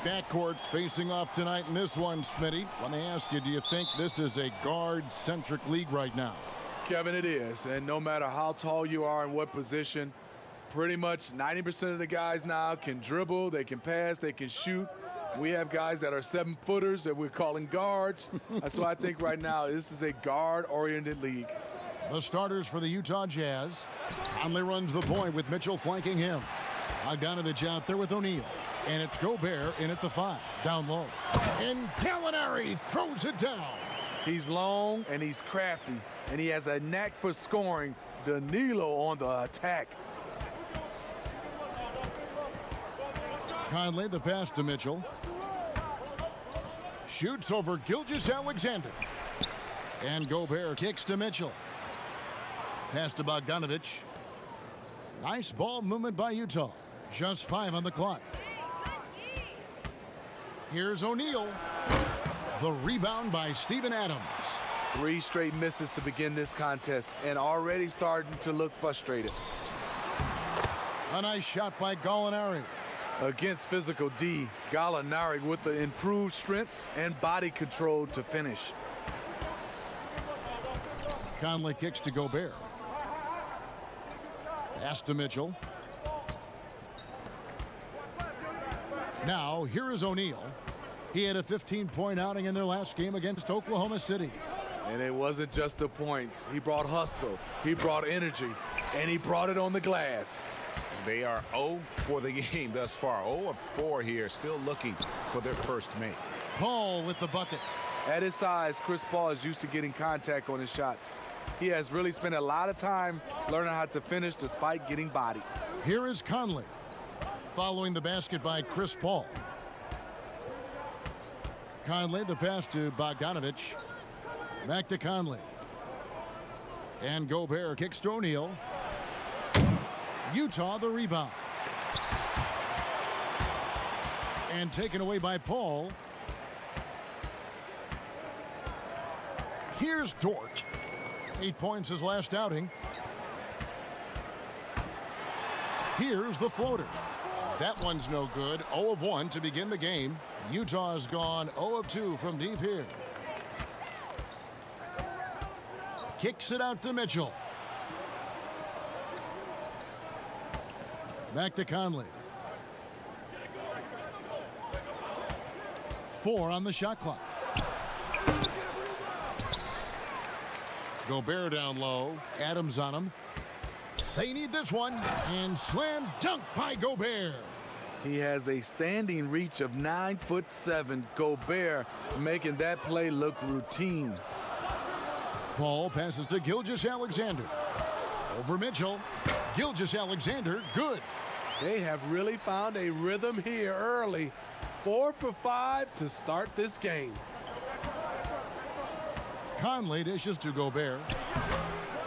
Backcourts facing off tonight in this one, Smitty. Let me ask you, do you think this is a guard-centric league right now? Kevin, it is. And no matter how tall you are and what position, pretty much 90% of the guys now can dribble, they can pass, they can shoot. We have guys that are 7-footers that we're calling guards. So I think right now this is a guard-oriented league. The starters for the Utah Jazz. Conley runs the point with Mitchell flanking him. Bogdanovich out there with O'Neal. And it's Gobert in at the 5, down low. And Gallinari throws it down. He's long and he's crafty, and he has a knack for scoring. Danilo on the attack. Conley, the pass to Mitchell. Shoots over Gilgeous-Alexander. And Gobert kicks to Mitchell. Pass to Bogdanovich. Nice ball movement by Utah. Just 5 on the clock. Here's O'Neal. The rebound by Steven Adams. 3 straight misses to begin this contest and already starting to look frustrated. A nice shot by Gallinari. Against physical D, Gallinari with the improved strength and body control to finish. Conley kicks to Gobert. Pass to Mitchell. Now, here is O'Neal. He had a 15-point outing in their last game against Oklahoma City. And it wasn't just the points. He brought hustle, he brought energy, and he brought it on the glass. They are 0 for the game thus far. 0 of 4 here, still looking for their first make. Paul with the bucket. At his size, Chris Paul is used to getting contact on his shots. He has really spent a lot of time learning how to finish despite getting bodied. Here is Conley. Following the basket by Chris Paul. Conley, the pass to Bogdanovich. Back to Conley. And Gobert kicks to O'Neal. Utah the rebound. And taken away by Paul. Here's Dort. 8 points his last outing. Here's the floater. That one's no good. 0 of 1 to begin the game. Utah has gone 0 of 2 from deep here. Kicks it out to Mitchell. Back to Conley. 4 on the shot clock. Gobert down low. Adams on him. They need this one. And slam dunk by Gobert. He has a standing reach of 9'7". Gobert making that play look routine. Paul passes to Gilgeous-Alexander. Over Mitchell. Gilgeous-Alexander, good. They have really found a rhythm here early. 4 for 5 to start this game. Conley dishes to Gobert.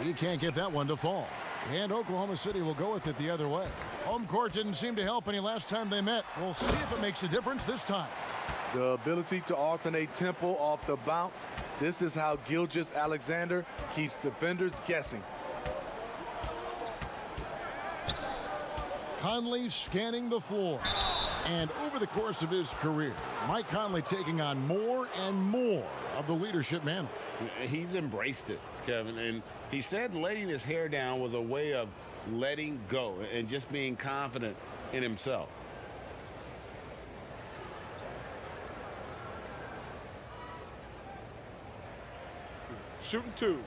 He can't get that one to fall. And Oklahoma City will go with it the other way. Home court didn't seem to help any last time they met. We'll see if it makes a difference this time. The ability to alternate tempo off the bounce. This is how Gilgeous-Alexander keeps defenders guessing. Conley scanning the floor. And over the course of his career, Mike Conley taking on more and more of the leadership mantle. He's embraced it, Kevin, and he said letting his hair down was a way of letting go and just being confident in himself. Shooting 2.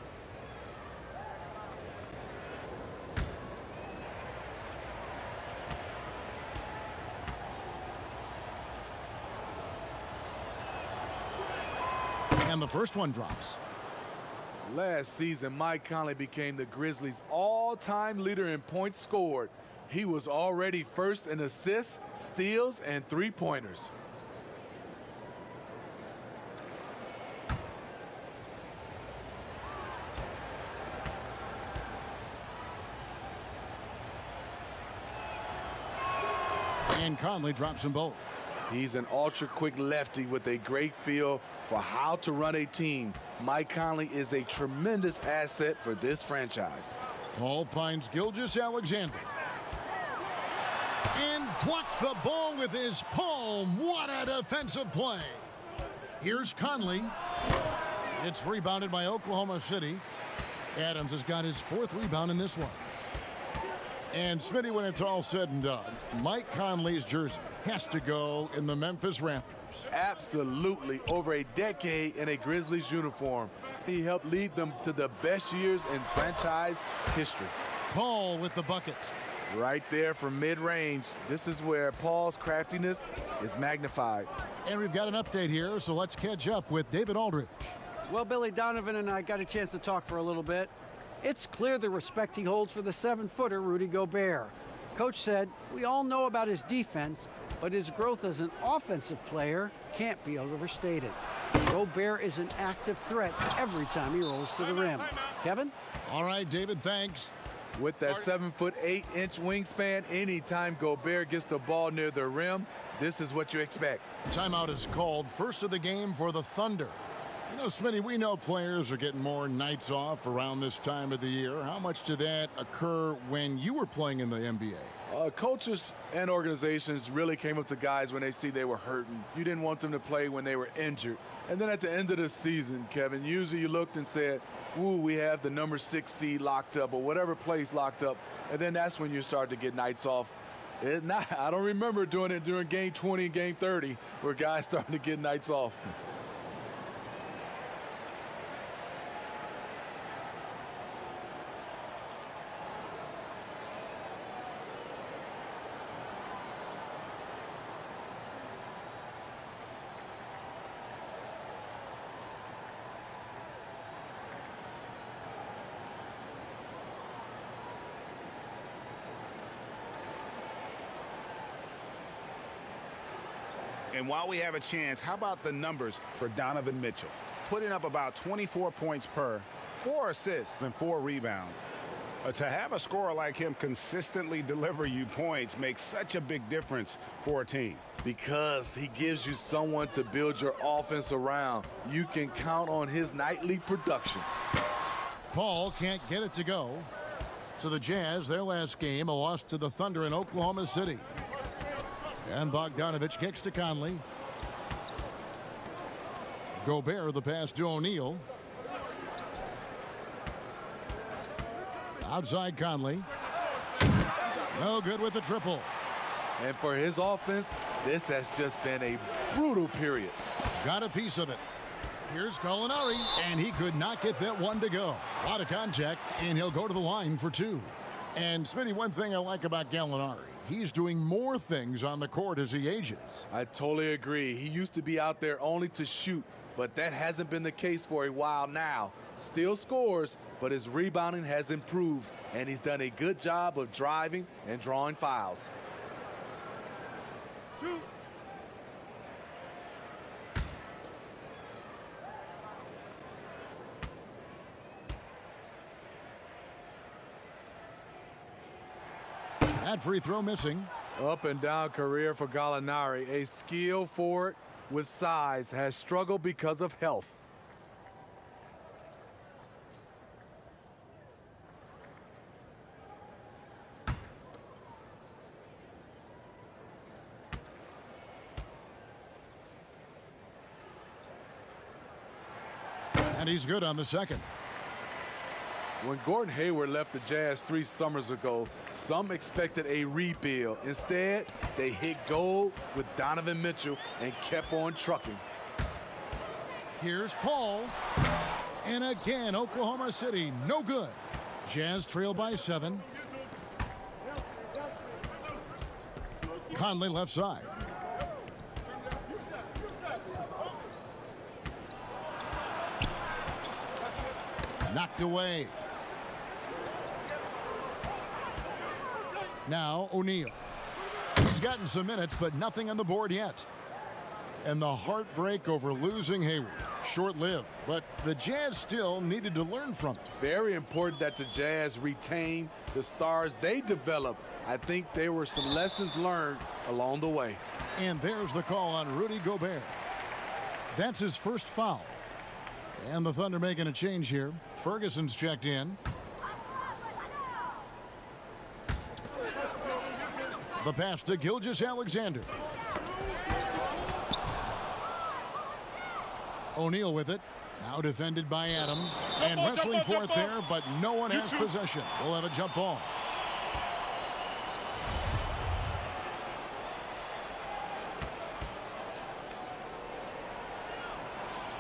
And the first one drops. Last season, Mike Conley became the Grizzlies' all-time leader in points scored. He was already first in assists, steals, and three-pointers. And Conley drops them both. He's an ultra-quick lefty with a great feel for how to run a team. Mike Conley is a tremendous asset for this franchise. Paul finds Gilgeous-Alexander. And Plucked the ball with his palm. What a defensive play. Here's Conley. It's rebounded by Oklahoma City. Adams has got his 4th rebound in this one. And Smitty, when it's all said and done, Mike Conley's jersey has to go in the Memphis rafters. Absolutely. Over a decade in a Grizzlies uniform, he helped lead them to the best years in franchise history. Paul with the bucket. Right there from mid-range. This is where Paul's craftiness is magnified. And we've got an update here, so let's catch up with David Aldridge. Well, Billy, Donovan and I got a chance to talk for a little bit. It's clear the respect he holds for the 7-footer Rudy Gobert. Coach said, we all know about his defense, but his growth as an offensive player can't be overstated. Gobert is an active threat every time he rolls to the rim. Kevin? All right, David, thanks. With that 7'8" wingspan, anytime Gobert gets the ball near the rim, this is what you expect. Timeout is called. First of the game for the Thunder. You know, Smitty, we know players are getting more nights off around this time of the year. How much did that occur when you were playing in the NBA? Coaches and organizations really came up to guys when they see they were hurting. You didn't want them to play when they were injured. And then at the end of the season, Kevin, usually you looked and said, ooh, we have the number 6 seed locked up or whatever place locked up. And then that's when you start to get nights off. I don't remember doing it during game 20 and game 30 where guys starting to get nights off. And while we have a chance, how about the numbers for Donovan Mitchell? Putting up about 24 points per, 4 assists and 4 rebounds. To have a scorer like him consistently deliver you points makes such a big difference for a team. Because he gives you someone to build your offense around. You can count on his nightly production. Paul can't get it to go. So the Jazz, their last game, a loss to the Thunder in Oklahoma City. And Bogdanovich kicks to Conley. Gobert, the pass to O'Neal. Outside Conley. No good with the triple. And for his offense, this has just been a brutal period. Got a piece of it. Here's Gallinari, and he could not get that one to go. A lot of contact, and he'll go to the line for 2. And, Smitty, one thing I like about Gallinari, he's doing more things on the court as he ages. I totally agree. He used to be out there only to shoot, but that hasn't been the case for a while now. Still scores, but his rebounding has improved, and he's done a good job of driving and drawing fouls. 2. That free throw missing. Up and down career for Gallinari. A skilled forward with size has struggled because of health. And he's good on the second. When Gordon Hayward left the Jazz 3 summers ago, some expected a rebuild. Instead, they hit gold with Donovan Mitchell and kept on trucking. Here's Paul. And again, Oklahoma City, no good. Jazz trail by 7. Conley left side. Knocked away. Now O'Neal. He's gotten some minutes, but nothing on the board yet. And the heartbreak over losing Hayward. Short-lived, but the Jazz still needed to learn from it. Very important that the Jazz retain the stars they developed. I think there were some lessons learned along the way. And there's the call on Rudy Gobert. That's his first foul. And the Thunder making a change here. Ferguson's checked in. The pass to Gilgeous-Alexander. O'Neal with it. Now defended by Adams. And wrestling for it there, but no one has possession. We'll have a jump ball.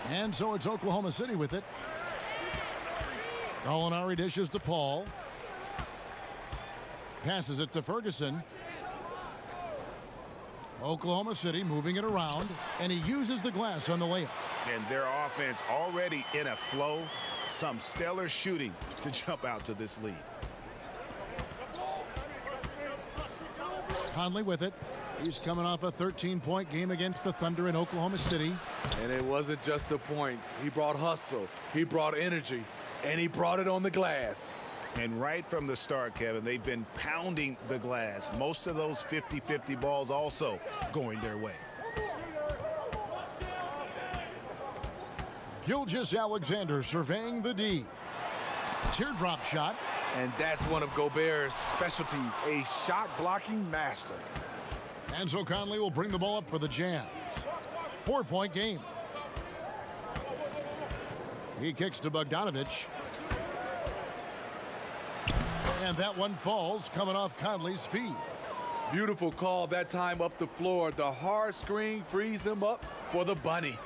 And so it's Oklahoma City with it. Gallinari dishes to Paul. Passes it to Ferguson. Oklahoma City moving it around, and he uses the glass on the layup. And their offense already in a flow. Some stellar shooting to jump out to this lead. Conley with it. He's coming off a 13-point game against the Thunder in Oklahoma City. And it wasn't just the points. He brought hustle, he brought energy, and he brought it on the glass. And right from the start, Kevin, they've been pounding the glass. Most of those 50-50 balls also going their way. Gilgeous-Alexander surveying the D. Teardrop shot. And that's one of Gobert's specialties, a shot blocking master. And so Conley will bring the ball up for the Jazz. 4-point game. He kicks to Bogdanovich. And that one falls, coming off Conley's feet. Beautiful call that time up the floor. The hard screen frees him up for the bunny.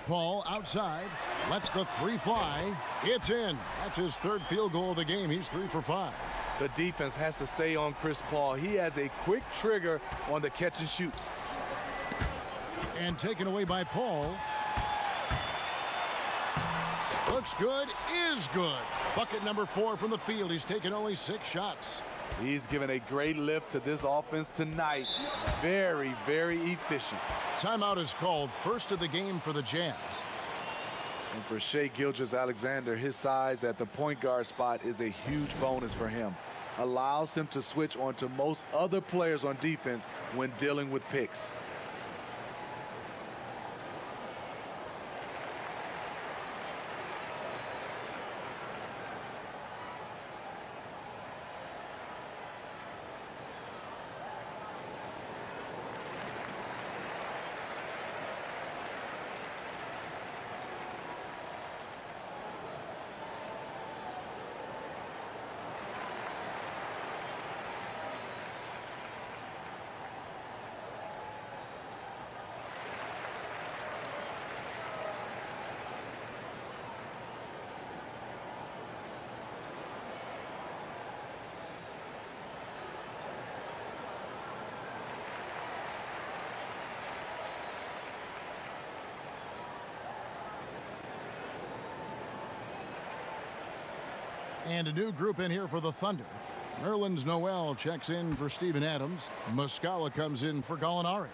Paul outside, lets the three fly. It's in. That's his third field goal of the game. He's 3 for 5. The defense has to stay on Chris Paul. He has a quick trigger on the catch and shoot. And taken away by Paul. Looks good, is good. Bucket number 4 from the field. He's taken only 6 shots. He's given a great lift to this offense tonight. Very, very efficient. Timeout is called, first of the game for the Jazz. And for Shai Gilgeous-Alexander, his size at the point guard spot is a huge bonus for him. Allows him to switch onto most other players on defense when dealing with picks. And a new group in here for the Thunder. Nerlens Noel checks in for Steven Adams. Muscala comes in for Gallinari.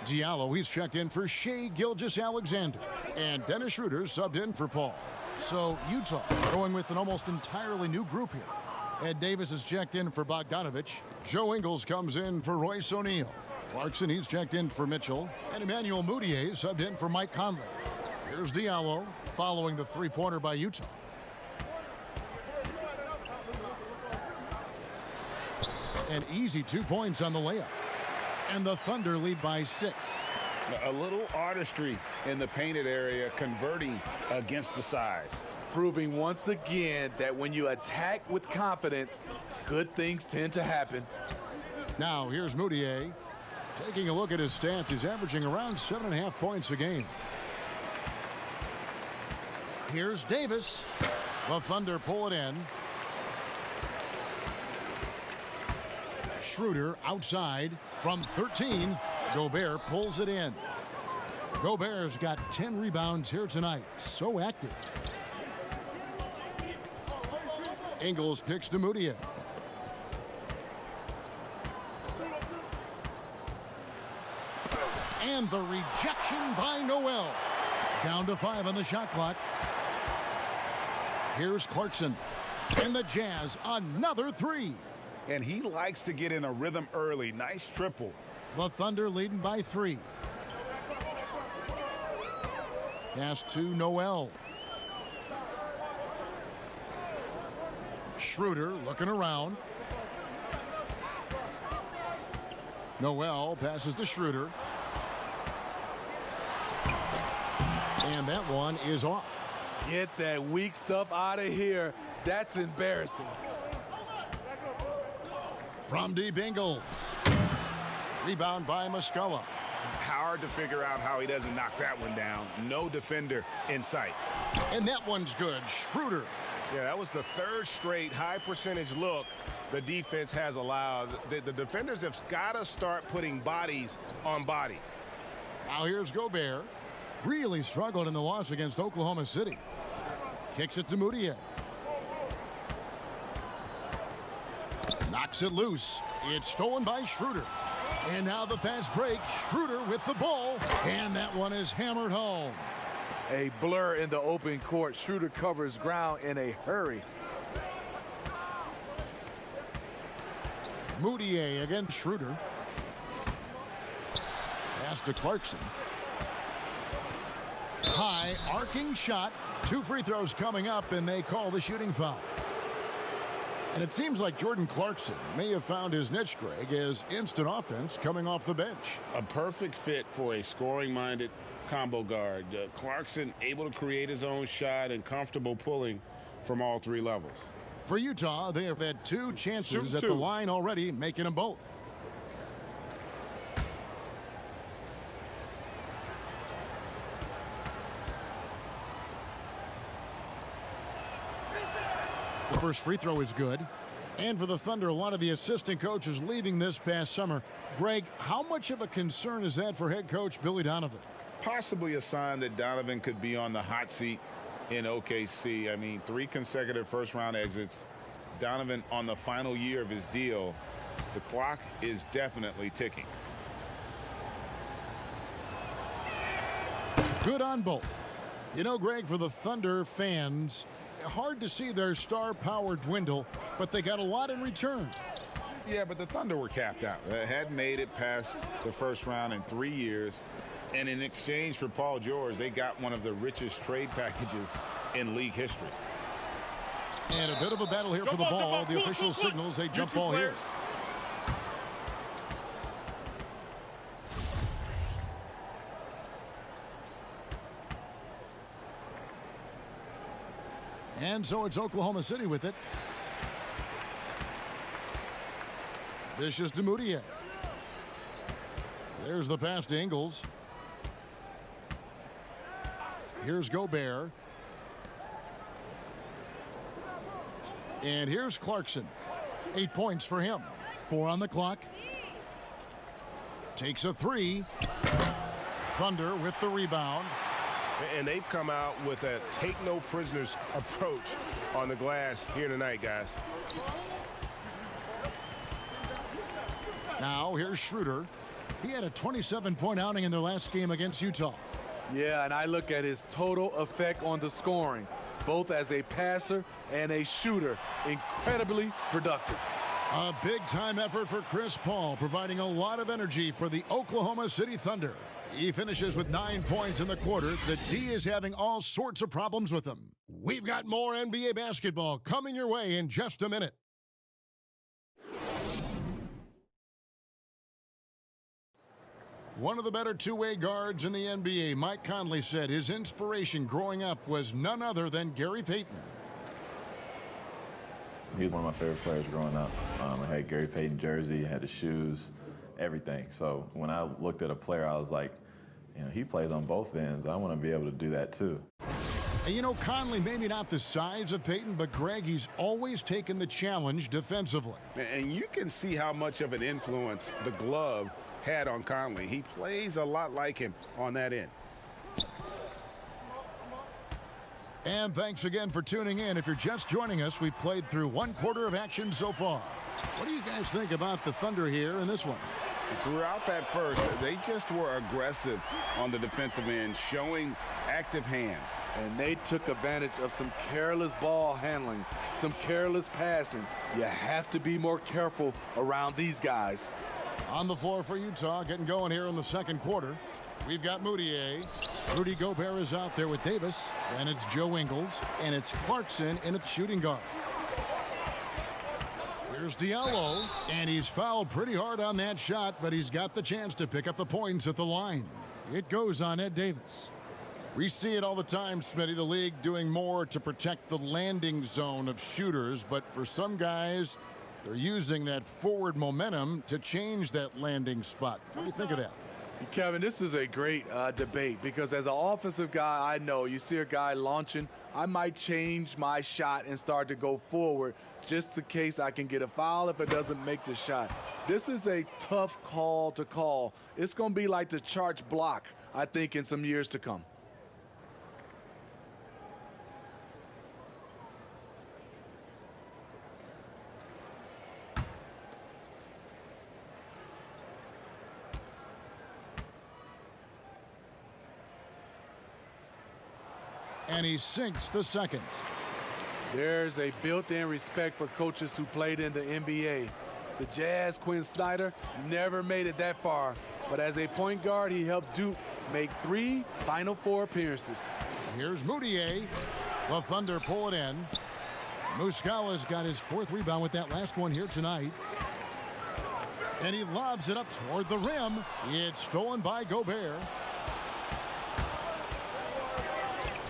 Diallo, he's checked in for Shai Gilgeous-Alexander. And Dennis Schroeder subbed in for Paul. So Utah going with an almost entirely new group here. Ed Davis is checked in for Bogdanovich. Joe Ingles comes in for Royce O'Neal. Clarkson, he's checked in for Mitchell. And Emmanuel Mudiay subbed in for Mike Conley. Here's Diallo following the three-pointer by Utah. An easy 2 points on the layup. And the Thunder lead by 6. A little artistry in the painted area, converting against the size. Proving once again that when you attack with confidence, good things tend to happen. Now here's Mudiay. Taking a look at his stats, he's averaging around 7.5 points a game. Here's Davis. The Thunder pull it in. Schroeder outside from 13. Gobert pulls it in. Gobert's got 10 rebounds here tonight. So active. Ingles kicks to Mudiay. And the rejection by Noel. Down to 5 on the shot clock. Here's Clarkson. And the Jazz, another 3. And he likes to get in a rhythm early. Nice triple. The Thunder leading by 3. Pass to Noel. Schroeder looking around. Noel passes to Schroeder. And that one is off. Get that weak stuff out of here. That's embarrassing. From deep Ingles. Rebound by Muscala. Hard to figure out how he doesn't knock that one down. No defender in sight. And that one's good. Schroeder. Yeah, that was the third straight high percentage look the defense has allowed. The defenders have got to start putting bodies on bodies. Now here's Gobert. Really struggled in the loss against Oklahoma City. Kicks it to Moutier. Knocks it loose. It's stolen by Schroeder. And now the fast break. Schroeder with the ball. And that one is hammered home. A blur in the open court. Schroeder covers ground in a hurry. Moutier against Schroeder. Pass to Clarkson. High arcing shot. 2 free throws coming up, and they call the shooting foul. And it seems like Jordan Clarkson may have found his niche, Greg, as instant offense coming off the bench. A perfect fit for a scoring-minded combo guard. Clarkson able to create his own shot and comfortable pulling from all 3 levels. For Utah, they have had 2 chances at the line already, making them both. The first free throw is good. And for the Thunder, a lot of the assistant coaches leaving this past summer. Greg, how much of a concern is that for head coach Billy Donovan? Possibly a sign that Donovan could be on the hot seat in OKC. I mean, 3 consecutive first-round exits. Donovan on the final year of his deal. The clock is definitely ticking. Good on both. You know, Greg, for the Thunder fans, hard to see their star power dwindle, but they got a lot in return. Yeah, but the Thunder were capped out. They hadn't made it past the first round in 3 years. And in exchange for Paul George, they got one of the richest trade packages in league history. And a bit of a battle here for the ball. The official signals a jump ball here. And so it's Oklahoma City with it. This is Moutier. There's the pass to Ingles. Here's Gobert. And here's Clarkson. 8 points for him. 4 on the clock. Takes a 3. Thunder with the rebound. And they've come out with a take-no-prisoners approach on the glass here tonight, guys. Now here's Schroeder. He had a 27-point outing in their last game against Utah. Yeah, and I look at his total effect on the scoring, both as a passer and a shooter. Incredibly productive. A big-time effort for Chris Paul, providing a lot of energy for the Oklahoma City Thunder. He finishes with 9 points in the quarter. The D is having all sorts of problems with him. We've got more NBA basketball coming your way in just a minute. One of the better two-way guards in the NBA, Mike Conley, said his inspiration growing up was none other than Gary Payton. He was one of my favorite players growing up. I had Gary Payton jersey, had the shoes, everything. So when I looked at a player, I was like, you know, he plays on both ends. I want to be able to do that too. And you know, Conley, maybe not the size of Payton, but Greg, he's always taken the challenge defensively. And you can see how much of an influence the glove had on Conley. He plays a lot like him on that end. And thanks again for tuning in. If you're just joining us, we've played through 1/4 of action so far. What do you guys think about the Thunder here in this one? Throughout that first, they just were aggressive on the defensive end, showing active hands. And they took advantage of some careless ball handling, some careless passing. You have to be more careful around these guys. On the floor for Utah, getting going here in the second quarter. We've got Moutier. Rudy Gobert is out there with Davis. And it's Joe Ingles. And it's Clarkson in at shooting guard. Here's Diallo, and he's fouled pretty hard on that shot, but he's got the chance to pick up the points at the line. It goes on Ed Davis. We see it all the time, Smitty, the league doing more to protect the landing zone of shooters, but for some guys, they're using that forward momentum to change that landing spot. What do you think of that? Kevin, this is a great debate because as an offensive guy, I know you see a guy launching, I might change my shot and start to go forward just in case I can get a foul if it doesn't make the shot. This is a tough call to call. It's going to be like the charge block, I think, in some years to come. And he sinks the second. There's a built-in respect for coaches who played in the NBA. The Jazz, Quinn Snyder, never made it that far. But as a point guard, he helped Duke make 3 Final Four appearances. Here's Moutier. The Thunder pull it in. Muscala's got his 4th rebound with that last one here tonight. And he lobs it up toward the rim. It's stolen by Gobert.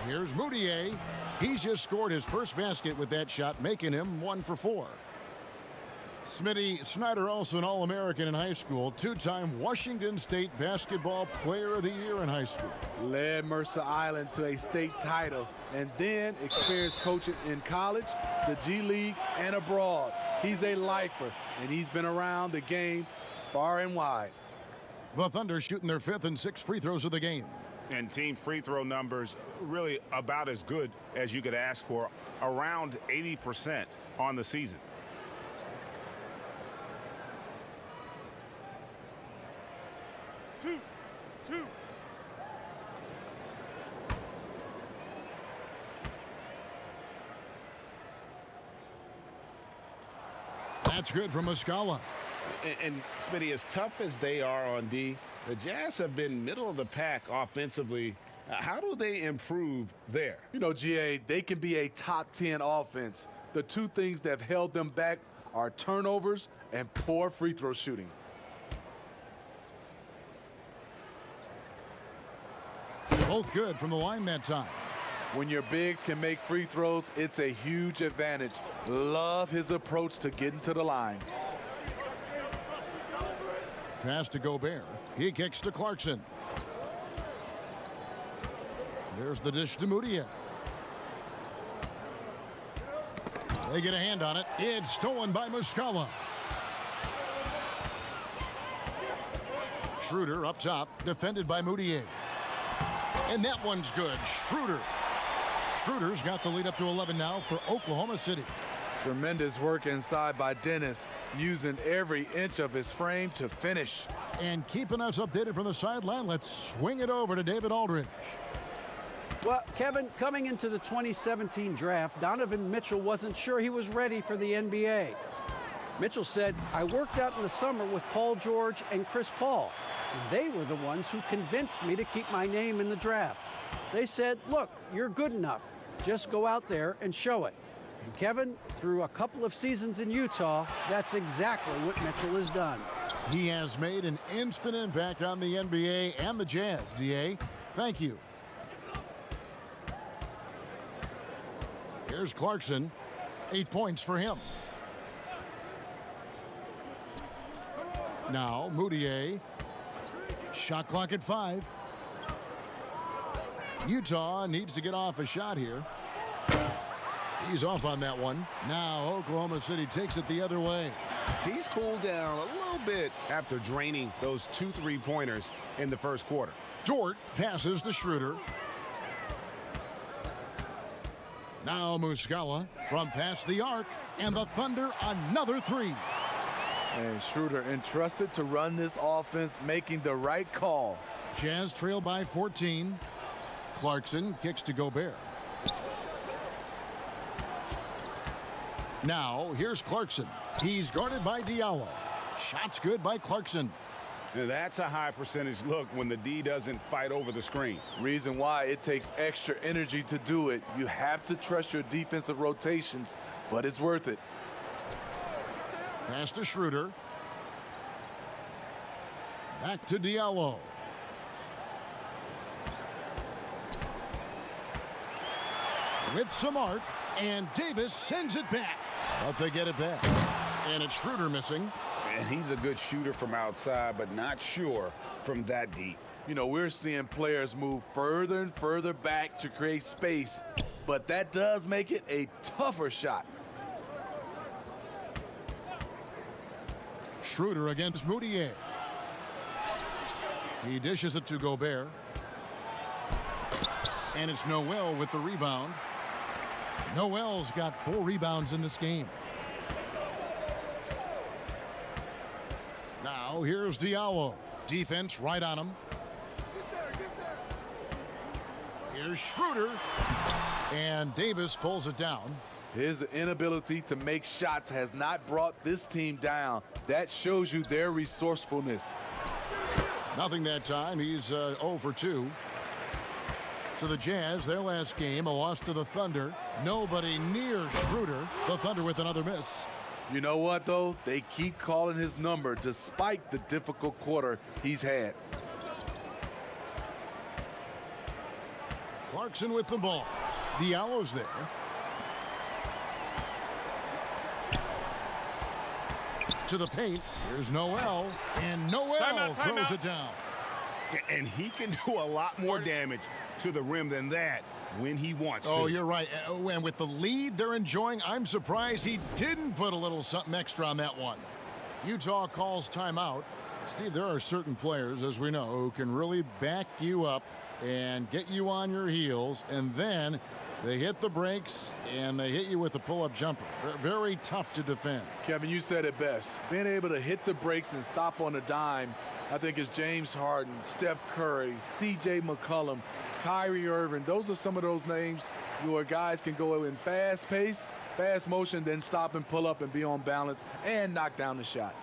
Here's Moutier. He's just scored his first basket with that shot, making him 1 for 4. Smitty, Snyder also an All-American in high school, 2-time Washington State Basketball Player of the Year in high school. Led Mercer Island to a state title and then experienced coaching in college, the G League, and abroad. He's a lifer, and he's been around the game far and wide. The Thunder shooting their 5th and 6th free throws of the game. And team free throw numbers really about as good as you could ask for, around 80% on the season. Two. That's good from Muscala. And Smitty, as tough as they are on D, the Jazz have been middle of the pack offensively. How do they improve there? You know, GA, they can be a top 10 offense. The 2 things that have held them back are turnovers and poor free throw shooting. Both good from the line that time. When your bigs can make free throws, it's a huge advantage. Love his approach to getting to the line. Pass to Gobert. He kicks to Clarkson. There's the dish to Moutier. They get a hand on it. It's stolen by Muscala. Schroeder up top, defended by Moutier. And that one's good. Schroeder's got the lead up to 11 now for Oklahoma City. Tremendous work inside by Dennis, using every inch of his frame to finish. And keeping us updated from the sideline, let's swing it over to David Aldridge. Well, Kevin, coming into the 2017 draft, Donovan Mitchell wasn't sure he was ready for the NBA. Mitchell said, "I worked out in the summer with Paul George and Chris Paul, and they were the ones who convinced me to keep my name in the draft. They said, look, you're good enough. Just go out there and show it." And Kevin, through a couple of seasons in Utah, that's exactly what Mitchell has done. He has made an instant impact on the NBA and the Jazz, DA. Thank you. Here's Clarkson. 8 points for him. Now, Moutier. Shot clock at 5. Utah needs to get off a shot here. He's off on that one. Now Oklahoma City takes it the other way. He's cooled down a little bit after draining those 2 3-pointers in the first quarter. Dort passes to Schroeder. Now Muscala from past the arc, and the Thunder another 3. And Schroeder entrusted to run this offense, making the right call. Jazz trail by 14. Clarkson kicks to Gobert. Now here's Clarkson. He's guarded by Diallo. Shots good by Clarkson. Now, that's a high percentage look when the D doesn't fight over the screen. Reason why it takes extra energy to do it. You have to trust your defensive rotations, but it's worth it. Pass to Schroeder. Back to Diallo. With some arc, and Davis sends it back. But they get it back. And it's Schroeder missing. And he's a good shooter from outside, but not sure from that deep. You know, we're seeing players move further and further back to create space, but that does make it a tougher shot. Schroeder against Moutier. He dishes it to Gobert. And it's Noel with the rebound. Noel's got 4 rebounds in this game. Now here's Diallo. Defense right on him. Here's Schroeder. And Davis pulls it down. His inability to make shots has not brought this team down. That shows you their resourcefulness. Nothing that time. He's 0 for 2. So the Jazz, their last game, a loss to the Thunder. Nobody near Schroeder. The Thunder with another miss. You know what, though? They keep calling his number despite the difficult quarter he's had. Clarkson with the ball. Diallo's there. To the paint. Here's Noel. And Noel throws it down. And he can do a lot more damage to the rim than that when he wants to. Oh, you're right. And with the lead they're enjoying, I'm surprised he didn't put a little something extra on that one. Utah calls timeout. Steve, there are certain players, as we know, who can really back you up and get you on your heels, and then they hit the brakes and they hit you with a pull-up jumper. Very tough to defend. Kevin, you said it best. Being able to hit the brakes and stop on a dime, I think it's James Harden, Steph Curry, C.J. McCollum, Kyrie Irving. Those are some of those names where guys can go in fast pace, fast motion, then stop and pull up and be on balance and knock down the shot.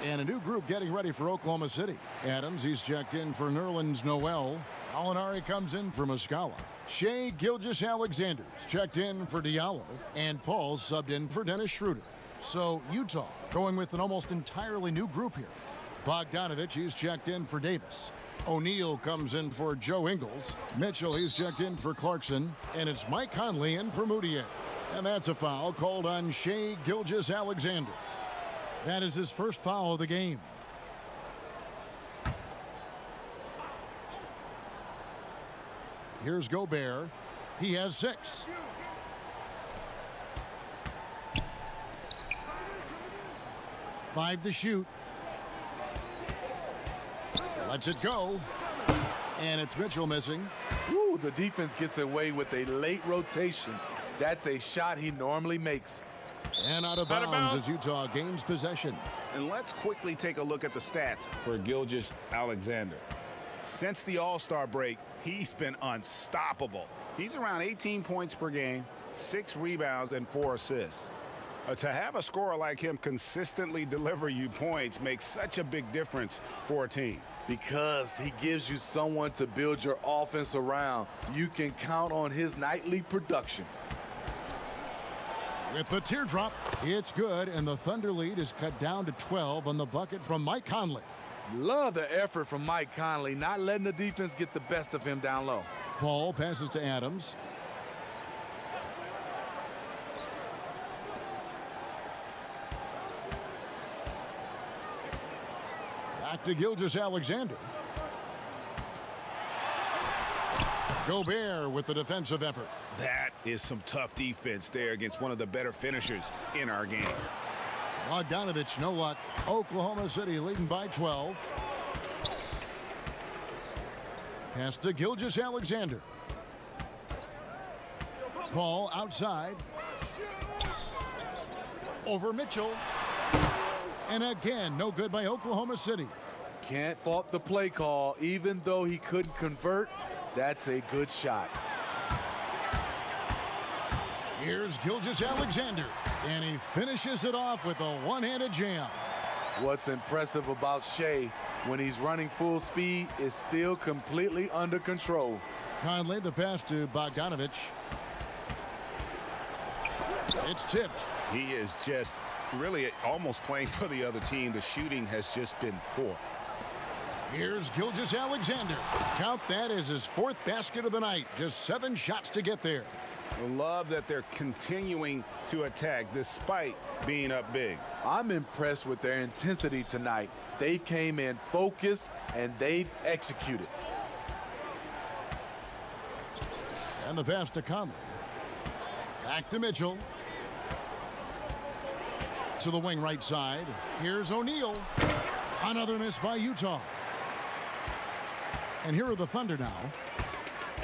And a new group getting ready for Oklahoma City. Adams, he's checked in for Nerlens Noel. Alinari comes in for Muscala. Shai Gilgeous-Alexander's checked in for Diallo. And Paul's subbed in for Dennis Schroeder. So Utah going with an almost entirely new group here. Bogdanovich, he's checked in for Davis. O'Neal comes in for Joe Ingles. Mitchell, he's checked in for Clarkson. And it's Mike Conley in for Moutier. And that's a foul called on Shai Gilgeous-Alexander. That is his first foul of the game. Here's Gobert. He has 6. Five to shoot. Lets it go. And it's Mitchell missing. Woo, the defense gets away with a late rotation. That's a shot he normally makes. And out of bounds as Utah gains possession. And let's quickly take a look at the stats for Gilgeous-Alexander. Since the All-Star break, he's been unstoppable. He's around 18 points per game, 6 rebounds, and 4 assists. To have a scorer like him consistently deliver you points makes such a big difference for a team. Because he gives you someone to build your offense around. You can count on his nightly production. With the teardrop, it's good, and the Thunder lead is cut down to 12 on the bucket from Mike Conley. Love the effort from Mike Conley, not letting the defense get the best of him down low. Paul passes to Adams. Back to Gilgeous-Alexander. Gobert with the defensive effort. That is some tough defense there against one of the better finishers in our game. Bogdanovich, no luck. Oklahoma City leading by 12. Pass to Gilgeous-Alexander. Paul outside. Over Mitchell. And again, no good by Oklahoma City. Can't fault the play call. Even though he couldn't convert, that's a good shot. Here's Gilgeous-Alexander, and he finishes it off with a one-handed jam. What's impressive about Shea when he's running full speed is still completely under control. Conley, the pass to Bogdanovich. It's tipped. He is just really almost playing for the other team. The shooting has just been poor. Here's Gilgeous-Alexander. Count that as his fourth basket of the night. Just 7 shots to get there. Love that they're continuing to attack despite being up big. I'm impressed with their intensity tonight. They've came in focused and they've executed. And the pass to Conley. Back to Mitchell. To the wing right side. Here's O'Neal. Another miss by Utah. And here are the Thunder now.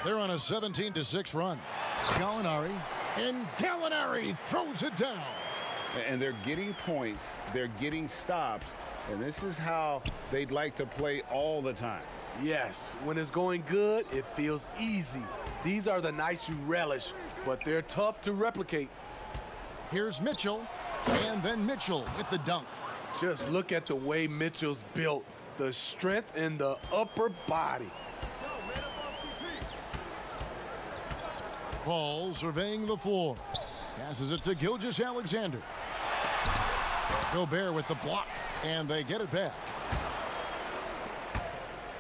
They're on a 17-6 run. Gallinari. And Gallinari throws it down. And they're getting points. They're getting stops. And this is how they'd like to play all the time. Yes, when it's going good, it feels easy. These are the nights you relish, but they're tough to replicate. Here's Mitchell. And then Mitchell with the dunk. Just look at the way Mitchell's built. The strength in the upper body. Paul surveying the floor. Passes it to Gilgeous-Alexander. Gobert with the block. And they get it back.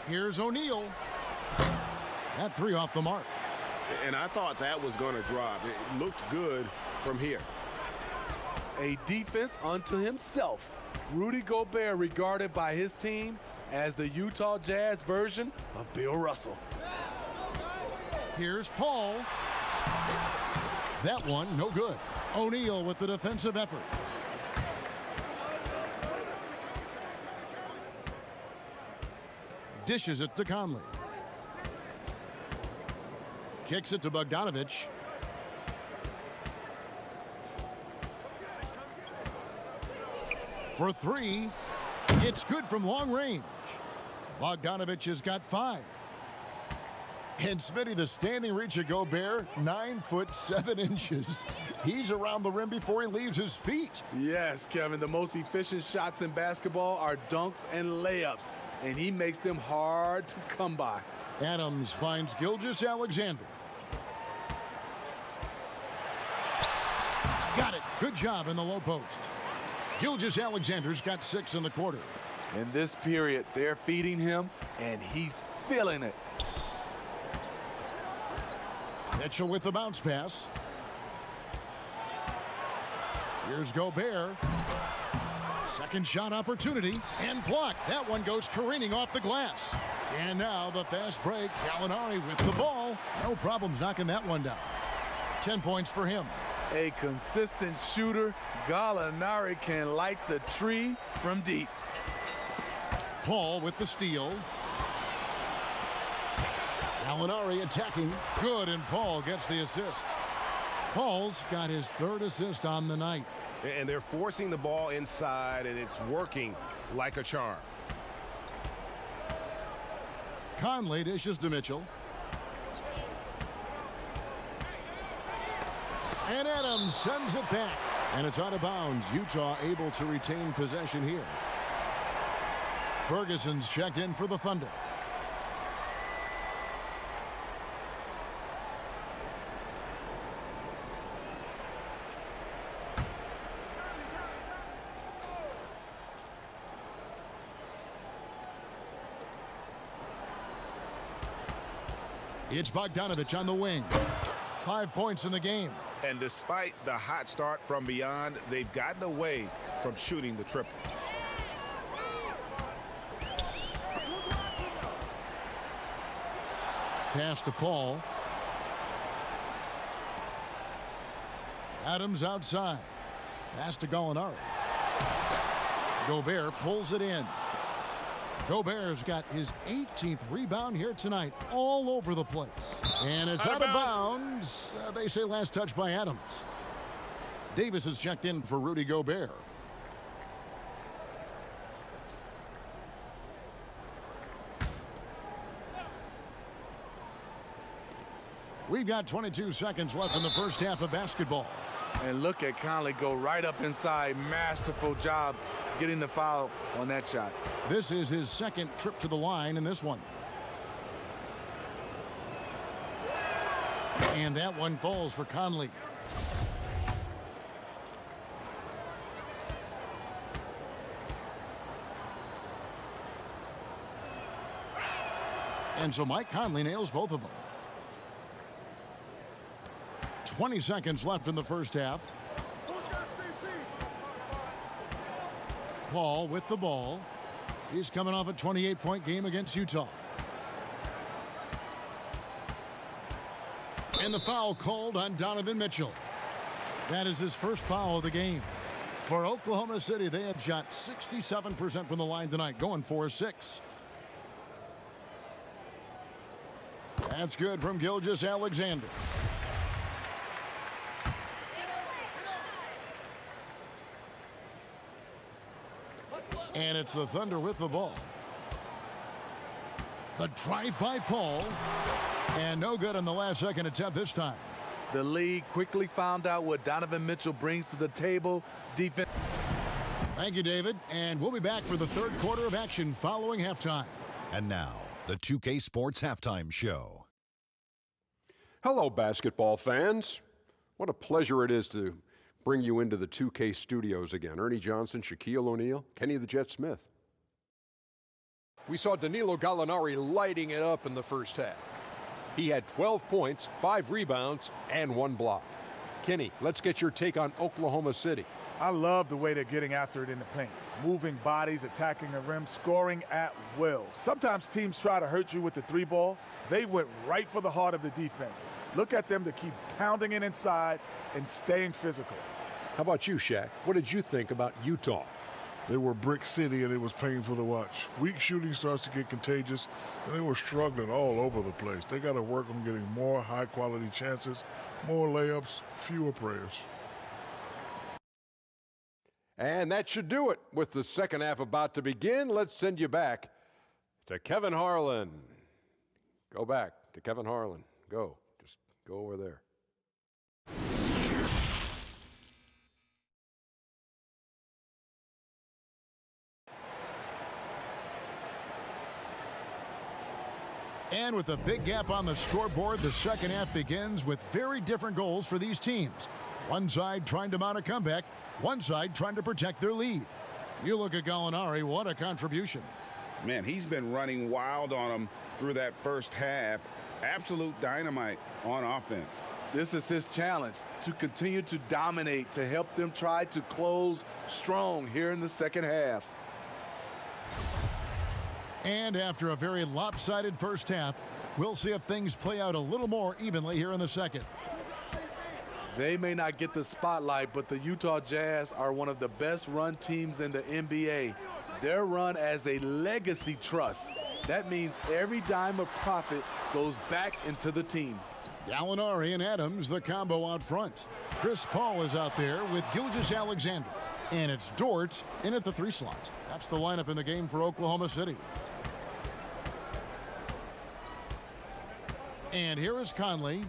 Here's O'Neal. That 3 off the mark. And I thought that was going to drop. It looked good from here. A defense unto himself. Rudy Gobert regarded by his team as the Utah Jazz version of Bill Russell. Here's Paul. That one, no good. O'Neal with the defensive effort. Dishes it to Conley. Kicks it to Bogdanovich. For 3, it's good from long range. Bogdanovich has got 5. And Smitty, the standing reach of Gobert, 9'7". He's around the rim before he leaves his feet. Yes, Kevin, the most efficient shots in basketball are dunks and layups, and he makes them hard to come by. Adams finds Gilgeous-Alexander. Got it. Good job in the low post. Gilgeous-Alexander's got 6 in the quarter. In this period, they're feeding him, and he's feeling it. Mitchell with the bounce pass. Here's Gobert. Second shot opportunity and blocked. That one goes careening off the glass. And now the fast break. Gallinari with the ball. No problems knocking that one down. 10 points for him. A consistent shooter, Gallinari can light the tree from deep. Paul with the steal. Gallinari attacking. Good, and Paul gets the assist. Paul's got his 3rd assist on the night. And they're forcing the ball inside, and it's working like a charm. Conley dishes to Mitchell. And Adams sends it back. And it's out of bounds. Utah able to retain possession here. Ferguson's checked in for the Thunder. It's Bogdanovich on the wing. 5 points in the game. And despite the hot start from beyond, they've gotten away from shooting the triple. Pass to Paul. Adams outside. Pass to Gallinari. Gobert pulls it in. Gobert's got his 18th rebound here tonight, all over the place. And it's out of bounds. They say last touch by Adams. Davis is checked in for Rudy Gobert. We've got 22 seconds left in the first half of basketball. And look at Conley go right up inside. Masterful job getting the foul on that shot. This is his second trip to the line in this one. And that one falls for Conley. And so Mike Conley nails both of them. 20 seconds left in the first half. Paul with the ball. He's coming off a 28-point game against Utah. And the foul called on Donovan Mitchell. That is his first foul of the game. For Oklahoma City, they have shot 67% from the line tonight, going 4-6. That's good from Gilgeous-Alexander. And it's the Thunder with the ball. The drive by Paul. And no good on the last second attempt this time. The league quickly found out what Donovan Mitchell brings to the table. Defense. Thank you, David. And we'll be back for the third quarter of action following halftime. And now, the 2K Sports Halftime Show. Hello, basketball fans. What a pleasure it is to bring you into the 2K studios again. Ernie Johnson, Shaquille O'Neal, Kenny the Jet Smith. We saw Danilo Gallinari lighting it up in the first half. He had 12 points, 5 rebounds, and 1 block. Kenny, let's get your take on Oklahoma City. I love the way they're getting after it in the paint. Moving bodies, attacking the rim, scoring at will. Sometimes teams try to hurt you with the 3-ball. They went right for the heart of the defense. Look at them to keep pounding it inside and staying physical. How about you, Shaq? What did you think about Utah? They were brick city, and it was painful to watch. Weak shooting starts to get contagious, and they were struggling all over the place. They got to work on getting more high-quality chances, more layups, fewer prayers. And that should do it. With the second half about to begin, let's send you back to Kevin Harlan. Go back to Kevin Harlan. Go. Just go over there. And with a big gap on the scoreboard, the second half begins with very different goals for these teams. One side trying to mount a comeback, one side trying to protect their lead. You look at Gallinari, what a contribution. Man, he's been running wild on them through that first half. Absolute dynamite on offense. This is his challenge, to continue to dominate, to help them try to close strong here in the second half. And after a very lopsided first half, we'll see if things play out a little more evenly here in the second. They may not get the spotlight, but the Utah Jazz are one of the best run teams in the NBA. They're run as a legacy trust. That means every dime of profit goes back into the team. Gallinari and Adams, the combo out front. Chris Paul is out there with Gilgeous-Alexander. And it's Dort in at the 3 slot. That's the lineup in the game for Oklahoma City. And here is Conley.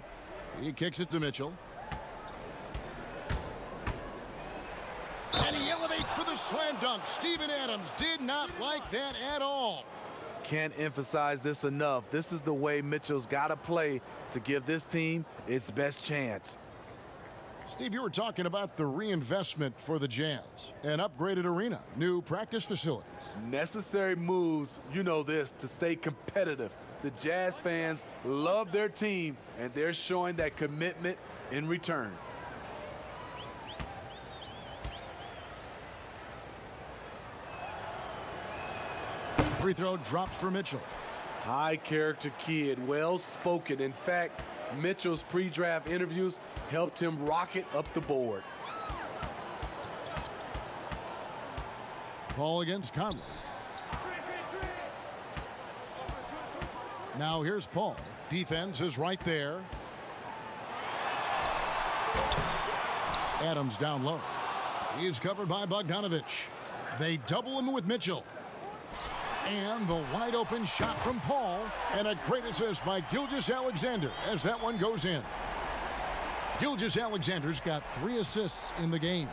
He kicks it to Mitchell. And he elevates for the slam dunk. Steven Adams did not like that at all. Can't emphasize this enough. This is the way Mitchell's got to play to give this team its best chance. Steve, you were talking about the reinvestment for the Jazz. An upgraded arena, new practice facilities. Necessary moves, you know this, to stay competitive. The Jazz fans love their team, and they're showing that commitment in return. Free throw drops for Mitchell. High character kid, well spoken. In fact, Mitchell's pre-draft interviews helped him rocket up the board. Ball against Conley. Now here's Paul. Defense is right there. Adams down low. He's covered by Bogdanovich. They double him with Mitchell. And the wide open shot from Paul. And a great assist by Gilgeous-Alexander as that one goes in. Gilgeous-Alexander's got 3 assists in the game.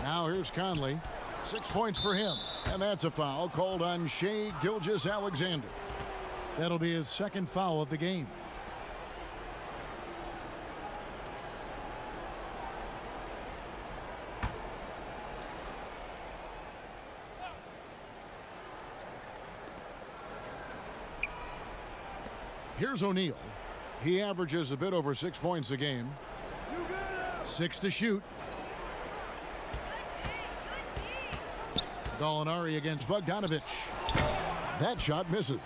Now here's Conley. 6 points for him. And that's a foul called on Shai Gilgeous-Alexander. That'll be his 2nd foul of the game. Here's O'Neal. He averages a bit over 6 points a game. 6 to shoot. Gallinari against Bogdanovic. That shot misses.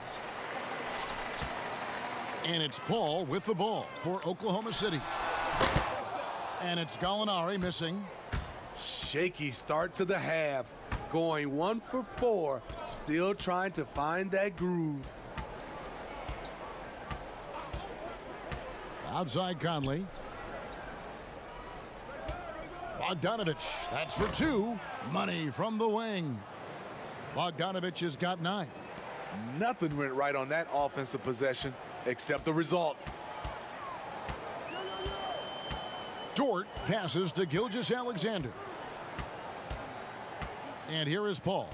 And it's Paul with the ball for Oklahoma City. And it's Gallinari missing. Shaky start to the half. Going 1 for 4. Still trying to find that groove. Outside Conley. Bogdanovic, that's for 2. Money from the wing. Bogdanovic has got 9. Nothing went right on that offensive possession except the result. Dort passes to Gilgeous-Alexander. And here is Paul.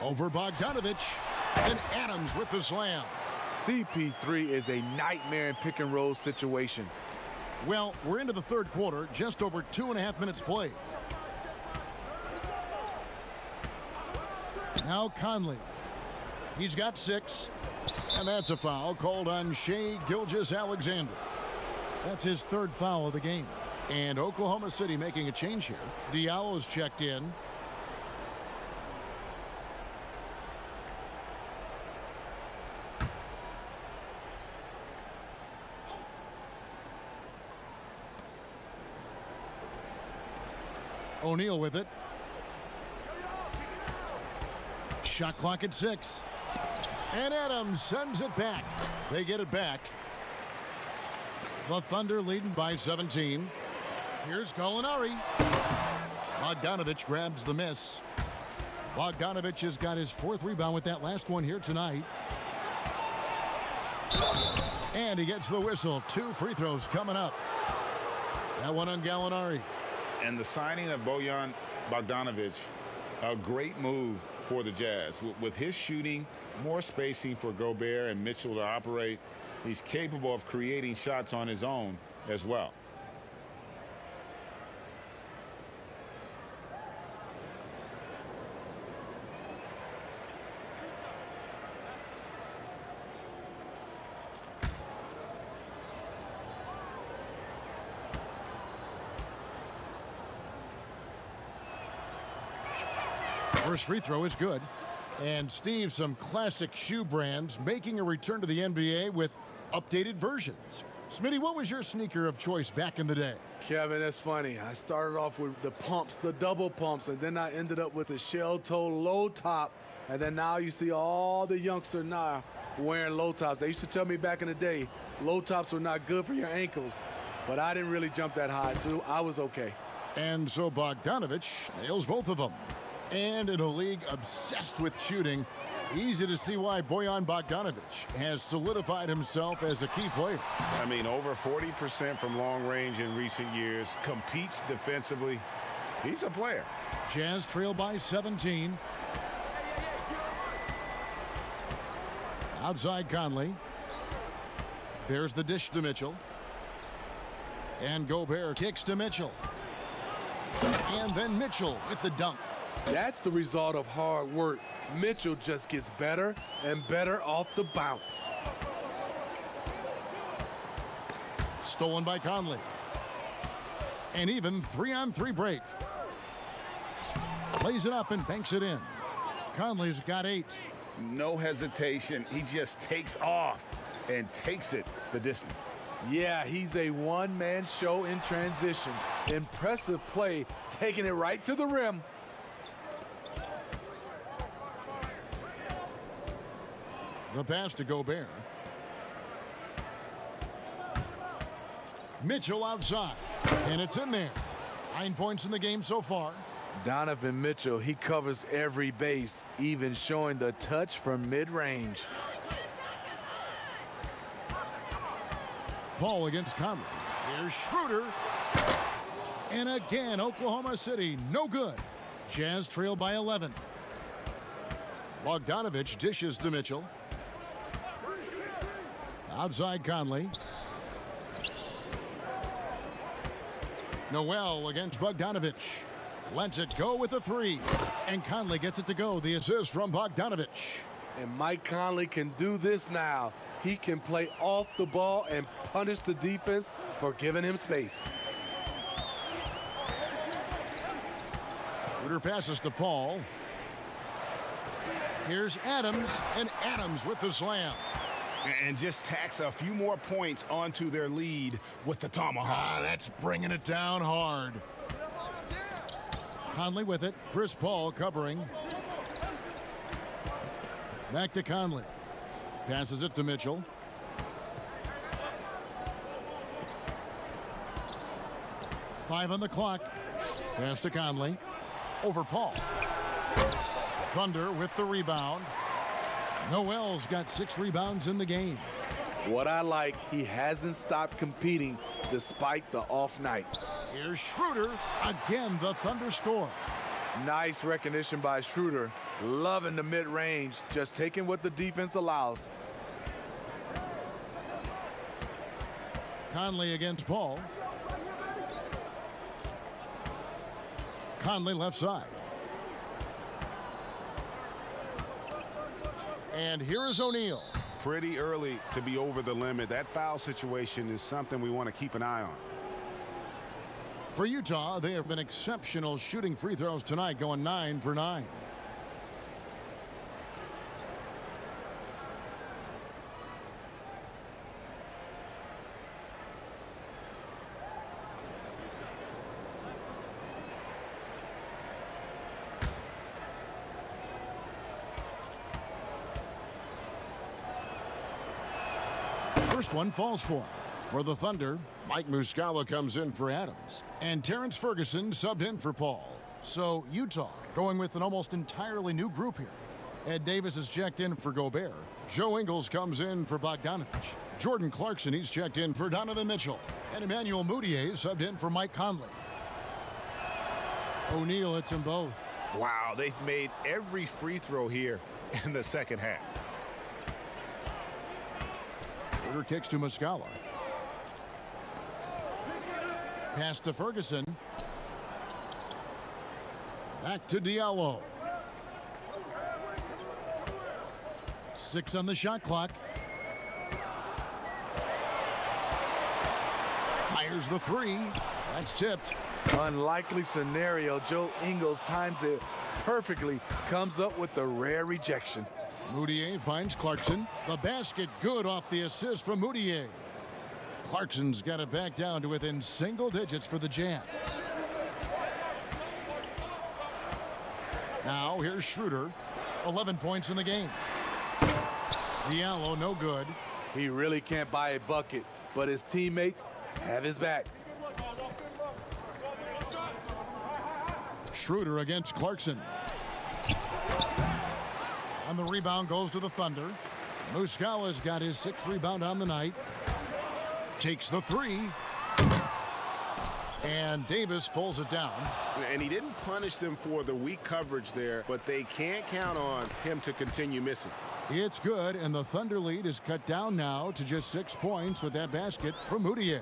Over Bogdanovic. And Adams with the slam. CP3 is a nightmare in pick and roll situation. Well, we're into the 3rd quarter, just over 2.5 minutes played. Now Conley. He's got 6. And that's a foul called on Shai Gilgeous-Alexander. That's his 3rd foul of the game. And Oklahoma City making a change here. Diallo's checked in. O'Neal with it. Shot clock at 6. And Adams sends it back. They get it back. The Thunder leading by 17. Here's Gallinari. Bogdanovic grabs the miss. Bogdanovic has got his 4th rebound with that last one here tonight. And he gets the whistle. 2 free throws coming up. That one on Gallinari. And the signing of Bojan Bogdanovic, a great move for the Jazz. With his shooting, more spacing for Gobert and Mitchell to operate, he's capable of creating shots on his own as well. First free throw is good. And Steve, some classic shoe brands making a return to the NBA with updated versions. Smitty, what was your sneaker of choice back in the day? Kevin, that's funny. I started off with the pumps, the double pumps, and then I ended up with a shell toe low top. And then now you see all the youngsters now wearing low tops. They used to tell me back in the day, low tops were not good for your ankles. But I didn't really jump that high, so I was okay. And so Bogdanovic nails both of them. And in a league obsessed with shooting, easy to see why Bojan Bogdanovic has solidified himself as a key player. I mean, over 40% from long range in recent years, competes defensively. He's a player. Jazz trail by 17. Outside Conley. There's the dish to Mitchell. And Gobert kicks to Mitchell. And then Mitchell with the dunk. That's the result of hard work. Mitchell just gets better and better off the bounce. Stolen by Conley. And even 3-on-3 break. Lays it up and banks it in. Conley's got 8. No hesitation. He just takes off and takes it the distance. Yeah, he's a one-man show in transition. Impressive play, taking it right to the rim. The pass to Gobert. Mitchell outside, and it's in there. 9 points in the game so far. Donovan Mitchell, he covers every base, even showing the touch from mid-range. Paul against Conley. Here's Schroeder. And again, Oklahoma City, no good. Jazz trail by 11. Bogdanovich dishes to Mitchell. Outside Conley. Noel against Bogdanovich. Lets it go with a three. And Conley gets it to go. The assist from Bogdanovich. And Mike Conley can do this now. He can play off the ball and punish the defense for giving him space. Schroeder passes to Paul. Here's Adams, and Adams with the slam. And just tacks a few more points onto their lead with the tomahawk. That's bringing it down hard. Conley with it. Chris Paul covering. Back to Conley. Passes it to Mitchell. Five on the clock. Pass to Conley. Over Paul. Thunder with the rebound. Noel's got 6 rebounds in the game. What I like, he hasn't stopped competing despite the off night. Here's Schroeder. Again, the Thunder score. Nice recognition by Schroeder. Loving the mid-range, just taking what the defense allows. Conley against Paul. Conley left side. And here is O'Neal. Pretty early to be over the limit. That foul situation is something we want to keep an eye on. For Utah, they have been exceptional shooting free throws tonight, going 9 for 9. First one falls for him. For the Thunder, Mike Muscala comes in for Adams. And Terrence Ferguson subbed in for Paul. So Utah going with an almost entirely new group here. Ed Davis is checked in for Gobert. Joe Ingles comes in for Bogdanovich. Jordan Clarkson, he's checked in for Donovan Mitchell. And Emmanuel Mudiay subbed in for Mike Conley. O'Neal hits them both. Wow, they've made every free throw here in the second half. Schroeder kicks to Muscala. Pass to Ferguson. Back to Diallo. 6 on the shot clock. Fires the three. That's tipped. Unlikely scenario. Joe Ingles times it perfectly. Comes up with the rare rejection. Mudiay finds Clarkson. The basket good off the assist from Mudiay. Clarkson's got it back down to within single digits for the Jazz. Now here's Schroeder. 11 points in the game. Diallo no good. He really can't buy a bucket, but his teammates have his back. Schroeder against Clarkson. And the rebound goes to the Thunder. Muscala's got his 6th rebound on the night. Takes the three. And Davis pulls it down. And he didn't punish them for the weak coverage there, but they can't count on him to continue missing. It's good, and the Thunder lead is cut down now to just 6 points with that basket from Mudiay.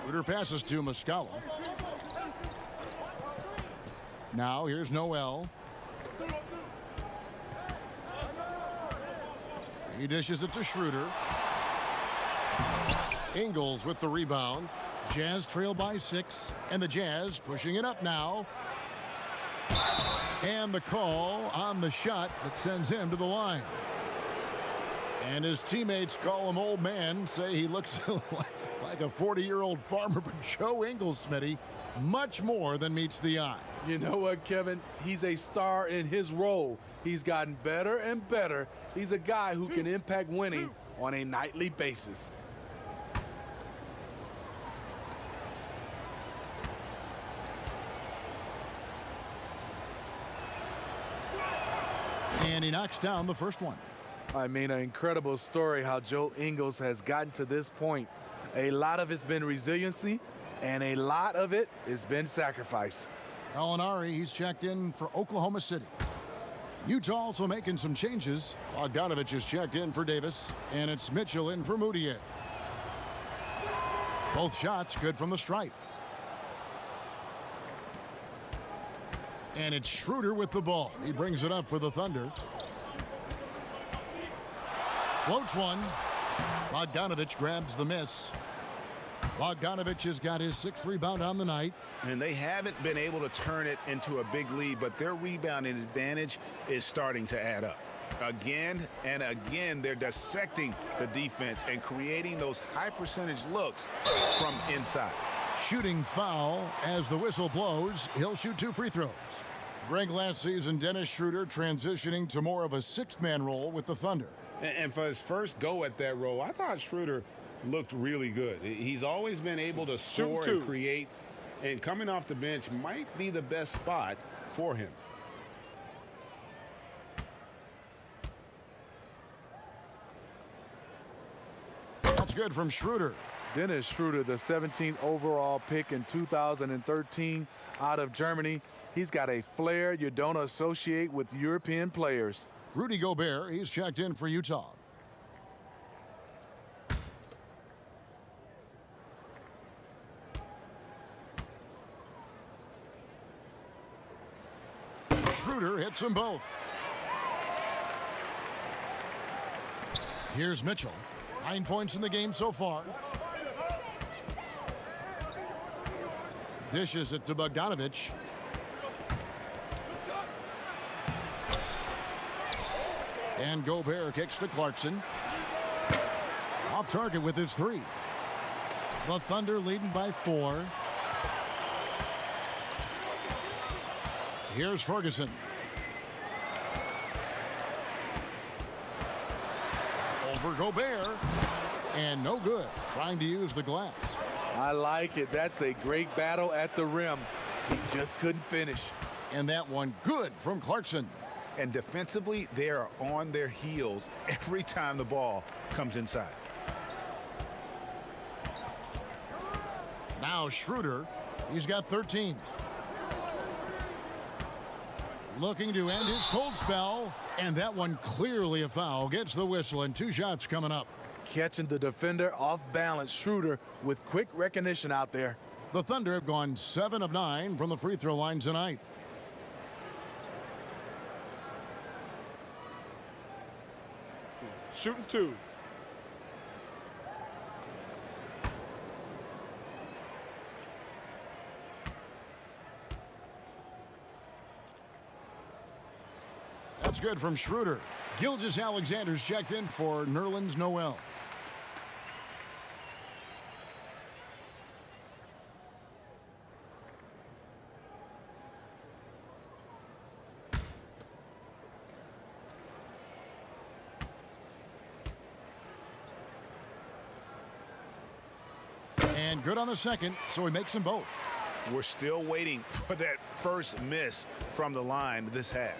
Schroeder passes to Muscala. Now here's Noel. He dishes it to Schroeder. Ingles with the rebound. Jazz trail by 6, and the Jazz pushing it up now. And the call on the shot that sends him to the line. And his teammates call him old man, say he looks like a 40-year-old farmer, but Joe Ingles, Smitty, much more than meets the eye. You know what, Kevin? He's a star in his role. He's gotten better and better. He's a guy who can impact winning on a nightly basis. And he knocks down the first one. I mean, an incredible story how Joe Ingles has gotten to this point. A lot of it's been resiliency, and a lot of it has been sacrifice. Gallinari, he's checked in for Oklahoma City. Utah also making some changes. Bogdanovich is checked in for Davis, and it's Mitchell in for Moutier. Both shots good from the stripe. And it's Schroeder with the ball. He brings it up for the Thunder. Floats one. Bogdanovich grabs the miss. Bogdanovich has got his 6th rebound on the night. And they haven't been able to turn it into a big lead, but their rebounding advantage is starting to add up. Again and again, they're dissecting the defense and creating those high percentage looks from inside. Shooting foul as the whistle blows. He'll shoot 2 free throws. Greg, last season, Dennis Schroeder transitioning to more of a 6th-man role with the Thunder. And for his first go at that role, I thought Schroeder looked really good. He's always been able to score and create, and coming off the bench might be the best spot for him. That's good from Schroeder. Dennis Schroeder, the 17th overall pick in 2013 out of Germany. He's got a flair you don't associate with European players. Rudy Gobert, he's checked in for Utah. Schroeder hits them both. Here's Mitchell. 9 points in the game so far. Dishes it to Bogdanovich. And Gobert kicks to Clarkson. Off target with his 3. The Thunder leading by 4. Here's Ferguson. Over Gobert. And no good. Trying to use the glass. I like it. That's a great battle at the rim. He just couldn't finish. And that one good from Clarkson. And defensively, they are on their heels every time the ball comes inside. Now Schroeder, he's got 13. Looking to end his cold spell, and that one clearly a foul. Gets the whistle, and 2 shots coming up. Catching the defender off balance. Schroeder with quick recognition out there. The Thunder have gone 7 of 9 from the free throw line tonight. Shooting 2. That's good from Schroeder. Gilgeous-Alexander's checked in for Nerlens Noel. And good on the second, so he makes them both. We're still waiting for that first miss from the line this half.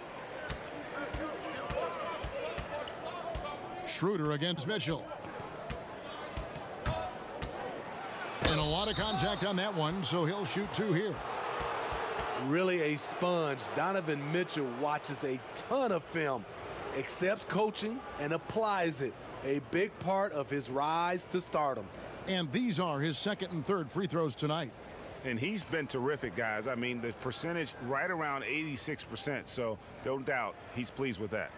Schroeder against Mitchell. And a lot of contact on that one, so he'll shoot 2 here. Really a sponge. Donovan Mitchell watches a ton of film, accepts coaching, and applies it. A big part of his rise to stardom. And these are his 2nd and 3rd free throws tonight. And he's been terrific, guys. I mean, the percentage right around 86%, so no doubt he's pleased with that.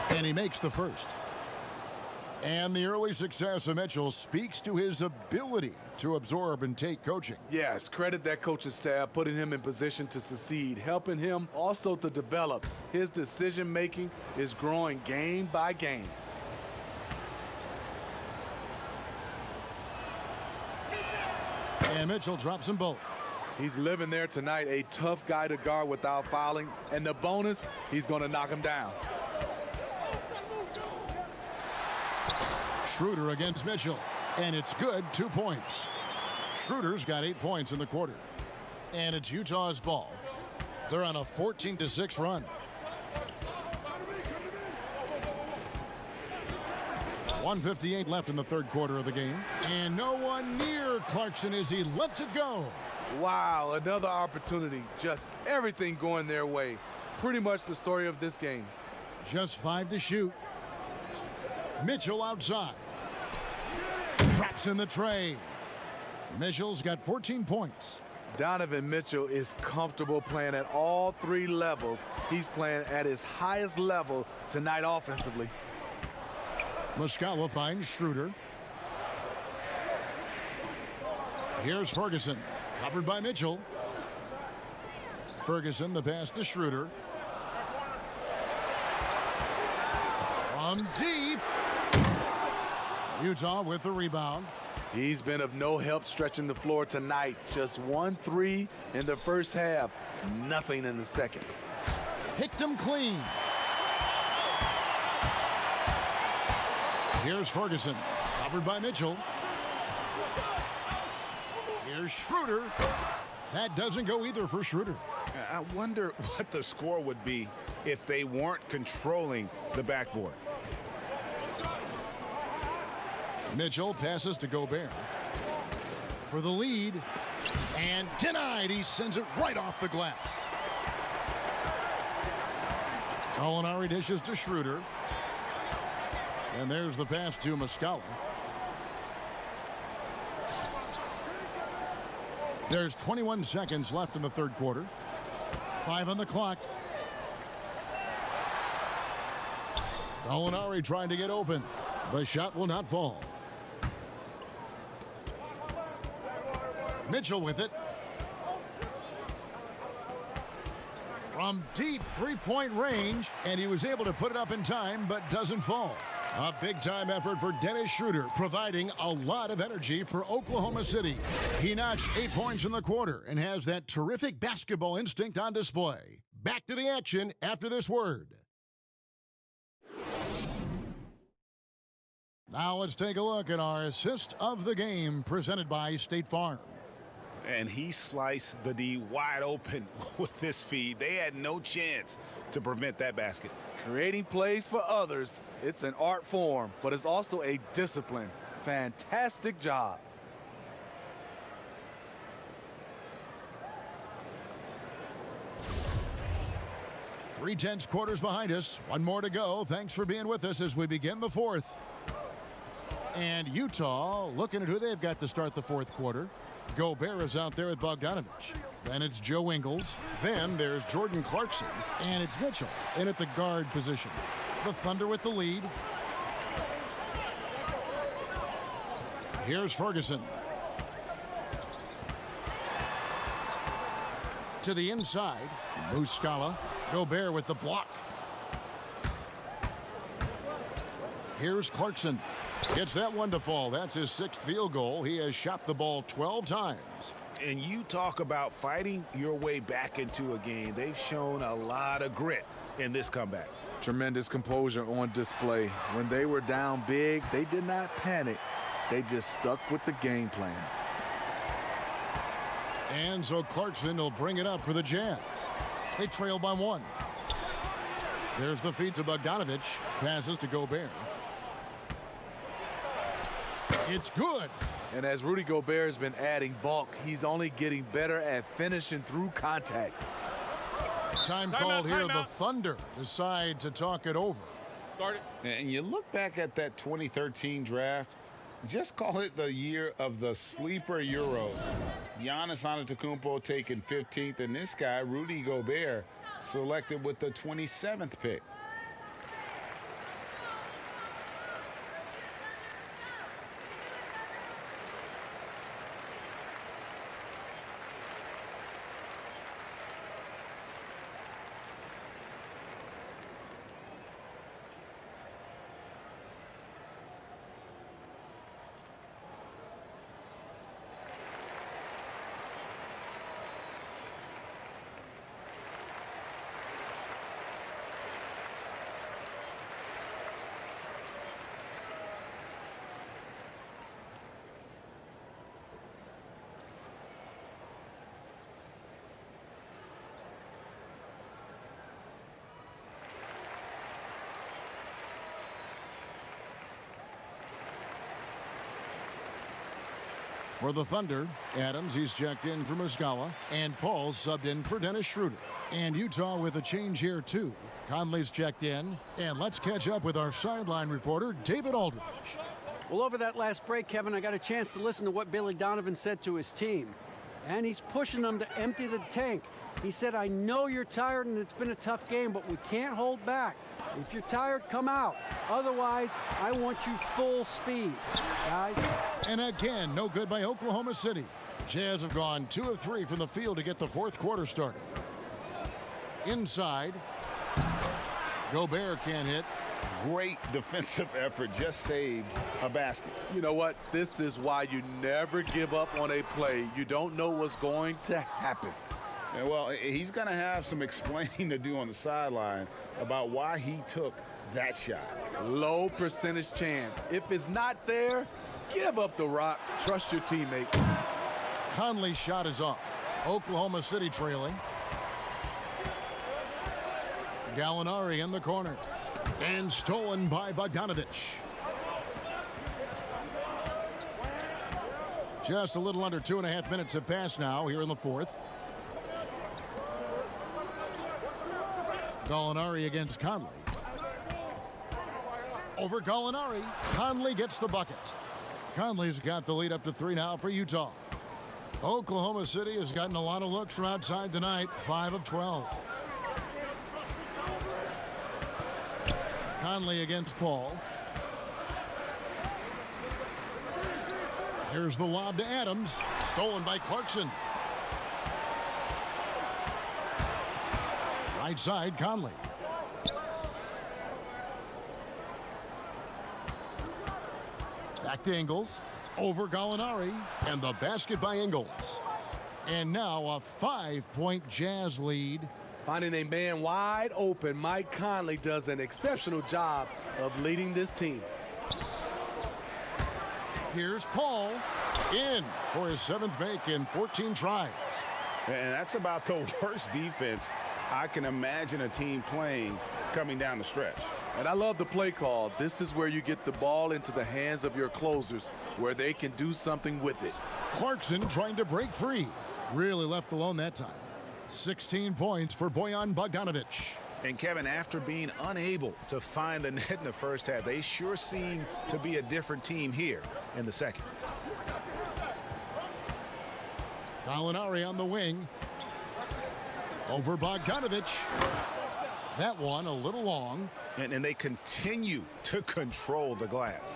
And he makes the first. And the early success of Mitchell speaks to his ability to absorb and take coaching. Yes, credit that coaching staff, putting him in position to succeed, helping him also to develop. His decision-making is growing game by game. And Mitchell drops them both. He's living there tonight, a tough guy to guard without fouling. And the bonus, he's going to knock him down. Schroeder against Mitchell. And it's good, 2 points. Schroeder's got 8 points in the quarter. And it's Utah's ball. They're on a 14-6 run. 1:58 left in the third quarter of the game. And no one near Clarkson as he lets it go. Wow, another opportunity. Just everything going their way. Pretty much the story of this game. Just 5 to shoot. Mitchell outside. Drops in the tray. Mitchell's got 14 points. Donovan Mitchell is comfortable playing at all 3 levels. He's playing at his highest level tonight offensively. Muscala finds Schroeder. Here's Ferguson. Covered by Mitchell. Ferguson, the pass to Schroeder. From deep. Utah with the rebound. He's been of no help stretching the floor tonight. Just 1 3 in the first half. Nothing in the second. Picked him clean. Here's Ferguson. Covered by Mitchell. Here's Schroeder. That doesn't go either for Schroeder. I wonder what the score would be if they weren't controlling the backboard. Mitchell passes to Gobert for the lead, and denied. He sends it right off the glass. Gallinari dishes to Schroeder, and there's the pass to Muscala. There's 21 seconds left in the third quarter. 5 on the clock. Gallinari trying to get open. The shot will not fall. Mitchell with it. From deep three-point range, and he was able to put it up in time, but doesn't fall. A big-time effort for Dennis Schroeder, providing a lot of energy for Oklahoma City. He notched 8 points in the quarter and has that terrific basketball instinct on display. Back to the action after this word. Now let's take a look at our assist of the game presented by State Farm. And he sliced the D wide open with this feed. They had no chance to prevent that basket. Creating plays for others, it's an art form, but it's also a discipline. Fantastic job. Three-tenths quarters behind us. One more to go. Thanks for being with us as we begin the fourth. And Utah looking at who they've got to start the fourth quarter. Gobert is out there with Bogdanovich. Then it's Joe Ingles. Then there's Jordan Clarkson. And it's Mitchell in at the guard position. The Thunder with the lead. Here's Ferguson. To the inside. Muscala. Gobert with the block. Here's Clarkson. Gets that one to fall. That's his 6th field goal. He has shot the ball 12 times. And you talk about fighting your way back into a game. They've shown a lot of grit in this comeback. Tremendous composure on display. When they were down big, they did not panic. They just stuck with the game plan. And so Clarkson will bring it up for the Jazz. They trail by 1. There's the feed to Bogdanovich. Passes to Gobert. It's good. And as Rudy Gobert has been adding bulk, he's only getting better at finishing through contact. Time called here. The Thunder decide to talk it over. Start it. And you look back at that 2013 draft, just call it the year of the sleeper Euros. Giannis Antetokounmpo taken 15th, and this guy, Rudy Gobert, selected with the 27th pick. For the Thunder, Adams, he's checked in for Muscala, and Paul subbed in for Dennis Schroeder. And Utah with a change here, too. Conley's checked in, and let's catch up with our sideline reporter, David Aldridge. Well, over that last break, Kevin, I got a chance to listen to what Billy Donovan said to his team. And he's pushing them to empty the tank. He said, I know you're tired and it's been a tough game, but we can't hold back. If you're tired, come out. Otherwise, I want you full speed, guys. And again, no good by Oklahoma City. Jazz have gone 2 of 3 from the field to get the fourth quarter started. Inside, Gobert can't hit. Great defensive effort, just saved a basket. You know what? This is why you never give up on a play. You don't know what's going to happen. And well, he's going to have some explaining to do on the sideline about why he took that shot. Low percentage chance. If it's not there, give up the rock. Trust your teammate. Conley's shot is off. Oklahoma City trailing. Gallinari in the corner. And stolen by Bogdanovich. Just a little under 2.5 minutes have passed now here in the fourth. Gallinari against Conley. Over Gallinari. Conley gets the bucket. Conley's got the lead up to 3 now for Utah. Oklahoma City has gotten a lot of looks from outside tonight. 5 of 12. Conley against Paul. Here's the lob to Adams. Stolen by Clarkson. Right side, Conley. Back to Ingles. Over Gallinari. And the basket by Ingles. And now a 5-point Jazz lead. Finding a man wide open, Mike Conley does an exceptional job of leading this team. Here's Paul in for his 7th make in 14 tries. And that's about the worst defense I can imagine a team playing coming down the stretch. And I love the play call. This is where you get the ball into the hands of your closers, where they can do something with it. Clarkson trying to break free. Really left alone that time. 16 points for Bojan Bogdanovich. And Kevin, after being unable to find the net in the first half, they sure seem to be a different team here in the second. Gallinari on the wing. Over Bogdanovich. That one a little long. And they continue to control the glass.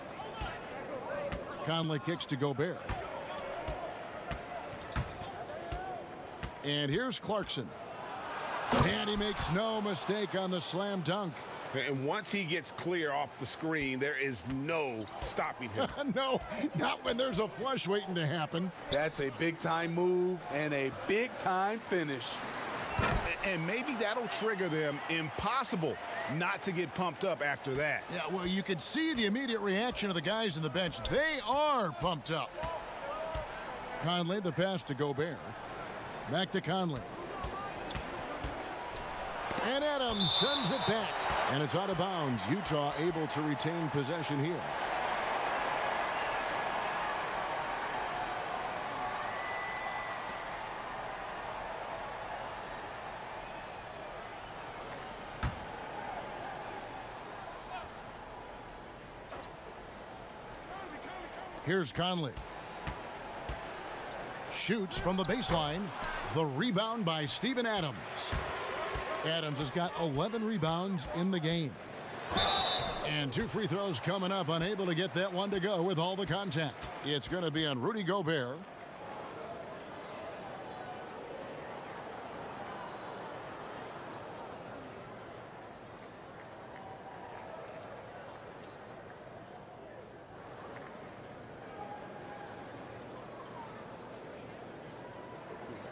Conley kicks to Gobert. And here's Clarkson. And he makes no mistake on the slam dunk. And once he gets clear off the screen, there is no stopping him. No, not when there's a flush waiting to happen. That's a big-time move and a big-time finish. And maybe that'll trigger them. Impossible not to get pumped up after that. Yeah, well, you could see the immediate reaction of the guys on the bench. They are pumped up. Conley, the pass to Gobert. Back to Conley. And Adams sends it back. And it's out of bounds. Utah able to retain possession here. Here's Conley. Shoots from the baseline. The rebound by Steven Adams. Adams has got 11 rebounds in the game. And 2 free throws coming up. Unable to get that one to go with all the contact. It's going to be on Rudy Gobert.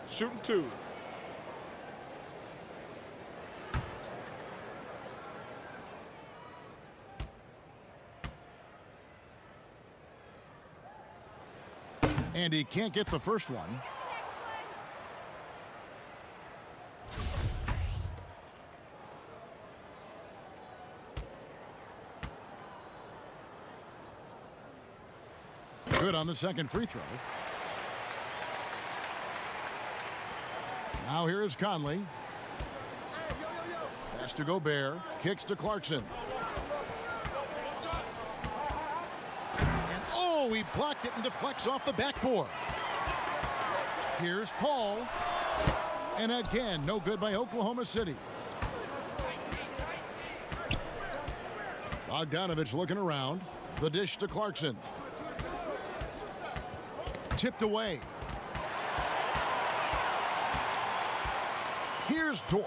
Shooting 2. And he can't get the first one. Good on the second free throw. Now here is Conley. Pass to Gobert. Kicks to Clarkson. And oh, he blocked it and deflects off the backboard. Here's Paul. And again, no good by Oklahoma City. Bogdanovich looking around. The dish to Clarkson. Tipped away. Here's Dort.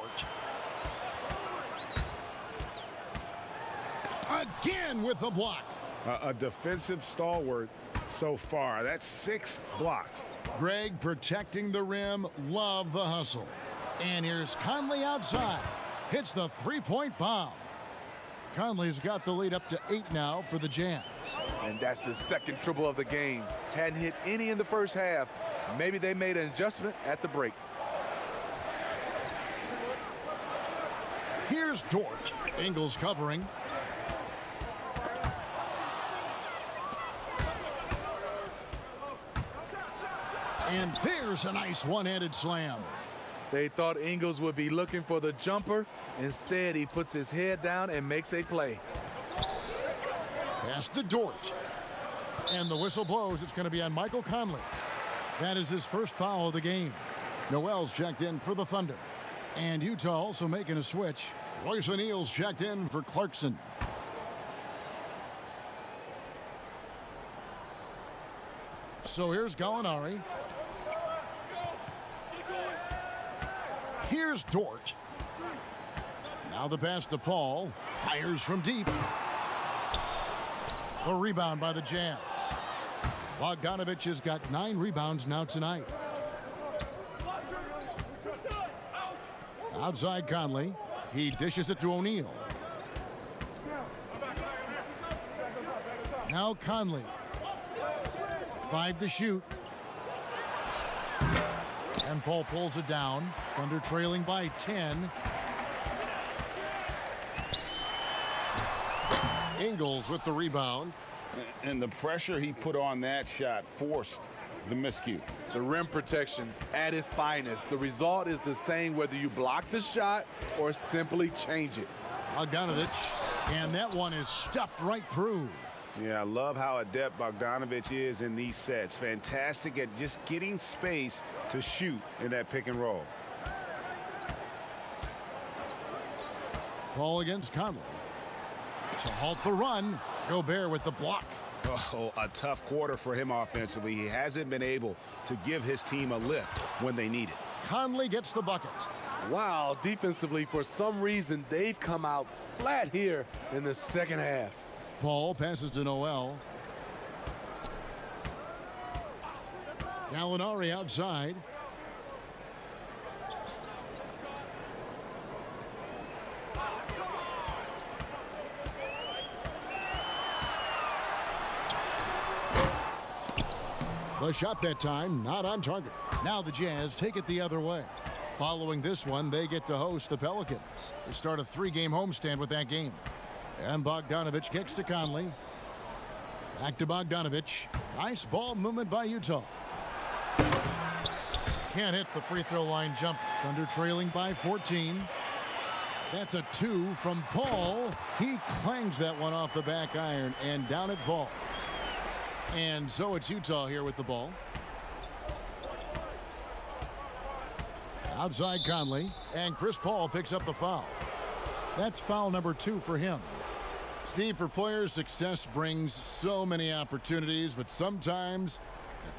Again with the block. A defensive stalwart so far. That's 6 blocks. Greg protecting the rim. Love the hustle. And here's Conley outside. Hits the three-point bomb. Conley's got the lead up to 8 now for the Jazz. And that's his second triple of the game. Hadn't hit any in the first half. Maybe they made an adjustment at the break. Here's Dort. Ingles covering. And there's a nice one-handed slam. They thought Ingles would be looking for the jumper. Instead, he puts his head down and makes a play. Pass to Dort. And the whistle blows. It's going to be on Michael Conley. That is his first foul of the game. Noel's checked in for the Thunder. And Utah also making a switch. Royce O'Neal's checked in for Clarkson. So here's Gallinari. Here's Dort. Now the pass to Paul. Fires from deep. The rebound by the Jazz. Bogdanovich has got 9 rebounds now tonight. Outside Conley. He dishes it to O'Neal. Now Conley. 5 to shoot. And Paul pulls it down. Thunder trailing by 10. Ingles with the rebound. And the pressure he put on that shot forced the miscue. The rim protection at its finest. The result is the same whether you block the shot or simply change it. Bogdanovich. And that one is stuffed right through. Yeah, I love how adept Bogdanovich is in these sets. Fantastic at just getting space to shoot in that pick and roll. Paul against Conley. To halt the run, Gobert with the block. Oh, a tough quarter for him offensively. He hasn't been able to give his team a lift when they need it. Conley gets the bucket. Wow, defensively, for some reason, they've come out flat here in the second half. Paul passes to Noel. Gallinari outside. The shot that time, not on target. Now the Jazz take it the other way. Following this one, they get to host the Pelicans. They start a 3-game homestand with that game. And Bogdanovich kicks to Conley. Back to Bogdanovich. Nice ball movement by Utah. Can't hit the free throw line jump. Thunder trailing by 14. That's a 2 from Paul. He clangs that one off the back iron, and down it falls. And so it's Utah here with the ball. Outside Conley, and Chris Paul picks up the foul. That's foul number 2 for him. Steve, for players, success brings so many opportunities, but sometimes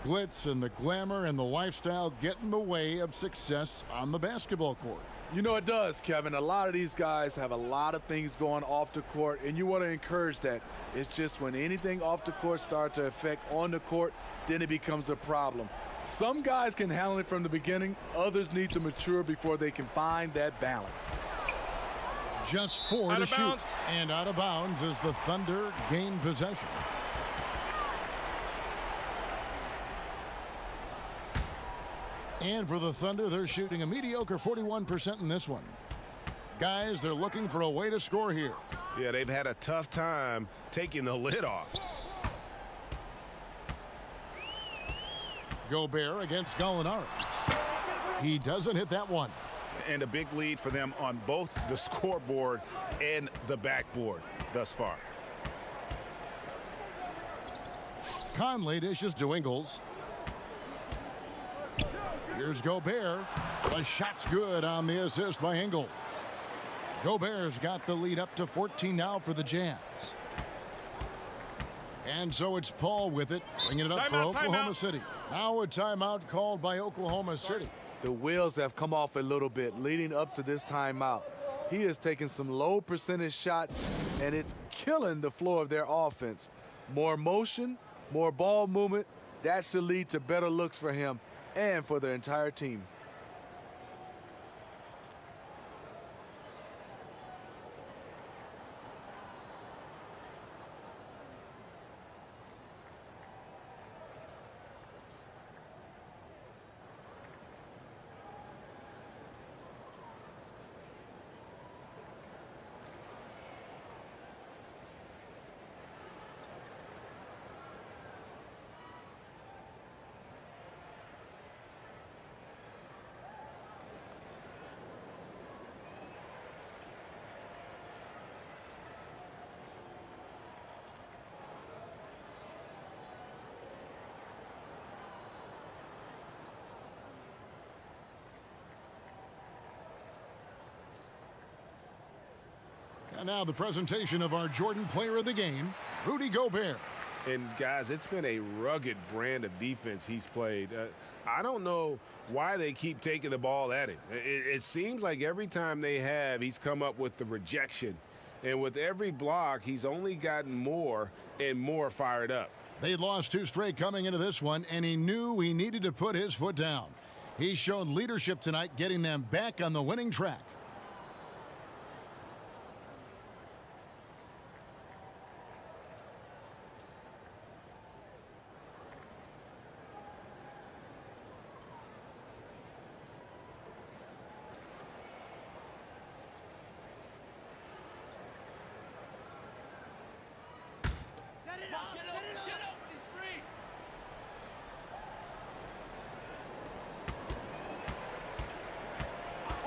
the glitz and the glamour and the lifestyle get in the way of success on the basketball court. You know it does, Kevin. A lot of these guys have a lot of things going off the court, and you want to encourage that. It's just when anything off the court starts to affect on the court, then it becomes a problem. Some guys can handle it from the beginning. Others need to mature before they can find that balance. Just 4 to shoot. And out of bounds as the Thunder gain possession. And for the Thunder, they're shooting a mediocre 41% in this one. Guys, they're looking for a way to score here. Yeah, they've had a tough time taking the lid off. Gobert against Gallinari. He doesn't hit that one. And a big lead for them on both the scoreboard and the backboard thus far. Conley dishes to Ingles. Here's Gobert. The shot's good on the assist by Ingles. Gobert's got the lead up to 14 now for the Jazz. And so it's Paul with it, bringing it up for Oklahoma City. Now a timeout called by Oklahoma City. The wheels have come off a little bit leading up to this timeout. He is taking some low percentage shots, and it's killing the flow of their offense. More motion, more ball movement, that should lead to better looks for him and for the entire team. And now the presentation of our Jordan Player of the Game, Rudy Gobert. And, guys, it's been a rugged brand of defense he's played. I don't know why they keep taking the ball at him. It seems like every time they have, he's come up with the rejection. And with every block, he's only gotten more and more fired up. They'd lost 2 straight coming into this one, and he knew he needed to put his foot down. He showed leadership tonight, getting them back on the winning track.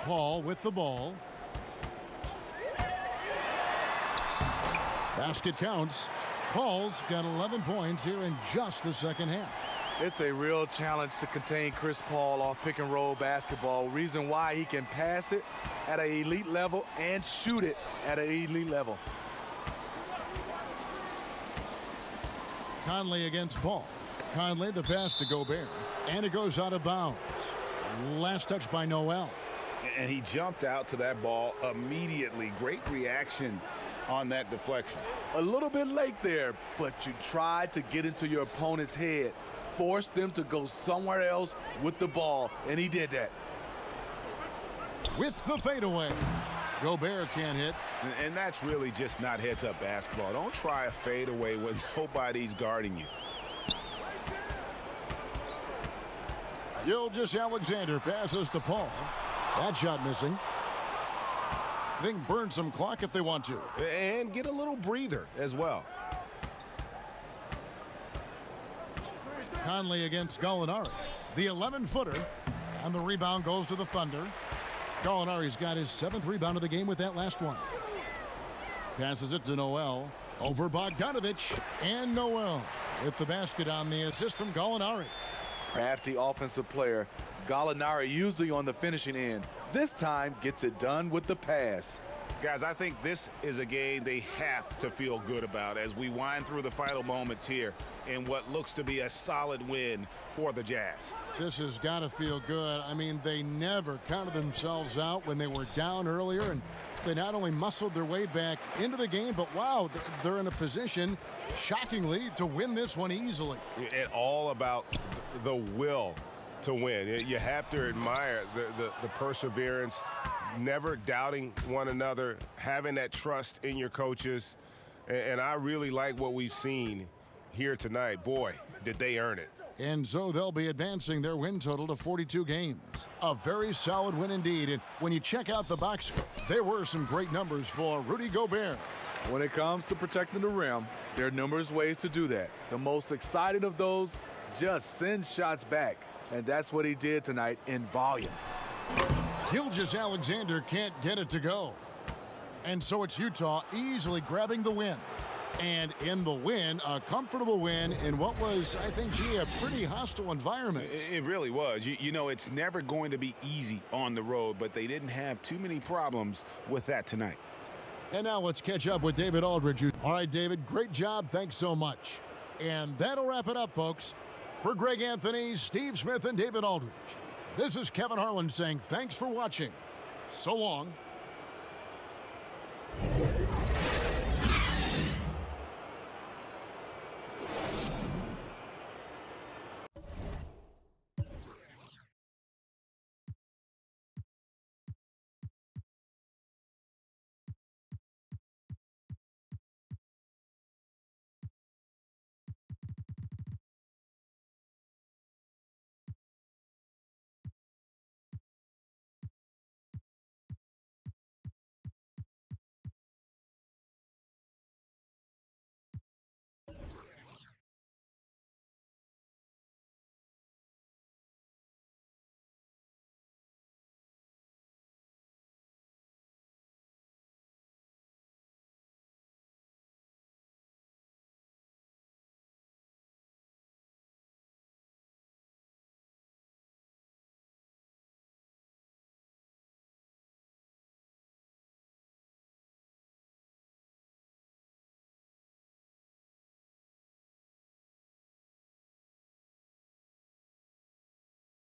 Paul with the ball. Basket counts. Paul's got 11 points here in just the second half. It's a real challenge to contain Chris Paul off pick and roll basketball. Reason why he can pass it at an elite level and shoot it at an elite level. Conley against Paul. Conley the pass to Gobert. And it goes out of bounds. Last touch by Noel. And he jumped out to that ball immediately. Great reaction on that deflection. A little bit late there, but you tried to get into your opponent's head. Force them to go somewhere else with the ball, and he did that. With the fadeaway. Gobert can't hit. And that's really just not heads-up basketball. Don't try a fadeaway when nobody's guarding you. Gilgeous-Alexander passes to Paul. That shot missing. They can burn some clock if they want to. And get a little breather as well. Conley against Gallinari. The 11-footer. And the rebound goes to the Thunder. Gallinari's got his 7th rebound of the game with that last one. Passes it to Noel. Over Bogdanovich. And Noel with the basket on the assist from Gallinari. Crafty offensive player. Gallinari usually on the finishing end. This time gets it done with the pass. Guys, I think this is a game they have to feel good about as we wind through the final moments here in what looks to be a solid win for the Jazz. This has got to feel good. I mean, they never counted themselves out when they were down earlier, and they not only muscled their way back into the game, but wow, they're in a position, shockingly, to win this one easily. And all about the will to win. You have to admire the perseverance, never doubting one another, having that trust in your coaches. And I really like what we've seen here tonight. Boy, did they earn it. And so they'll be advancing their win total to 42 games. A very solid win indeed. And when you check out the box score, there were some great numbers for Rudy Gobert. When it comes to protecting the rim, there are numerous ways to do that. The most exciting of those, just send shots back. and that's what he did tonight in volume. Gilgeous-Alexander can't get it to go. And so it's Utah easily grabbing the win. And in the win, a comfortable win in what was, I think, a pretty hostile environment. It really was. You know, it's never going to be easy on the road, but they didn't have too many problems with that tonight. And now let's catch up with David Aldridge. All right, David, great job. Thanks so much. And that'll wrap it up, folks. For Greg Anthony, Steve Smith, and David Aldridge, this is Kevin Harlan saying thanks for watching. So long.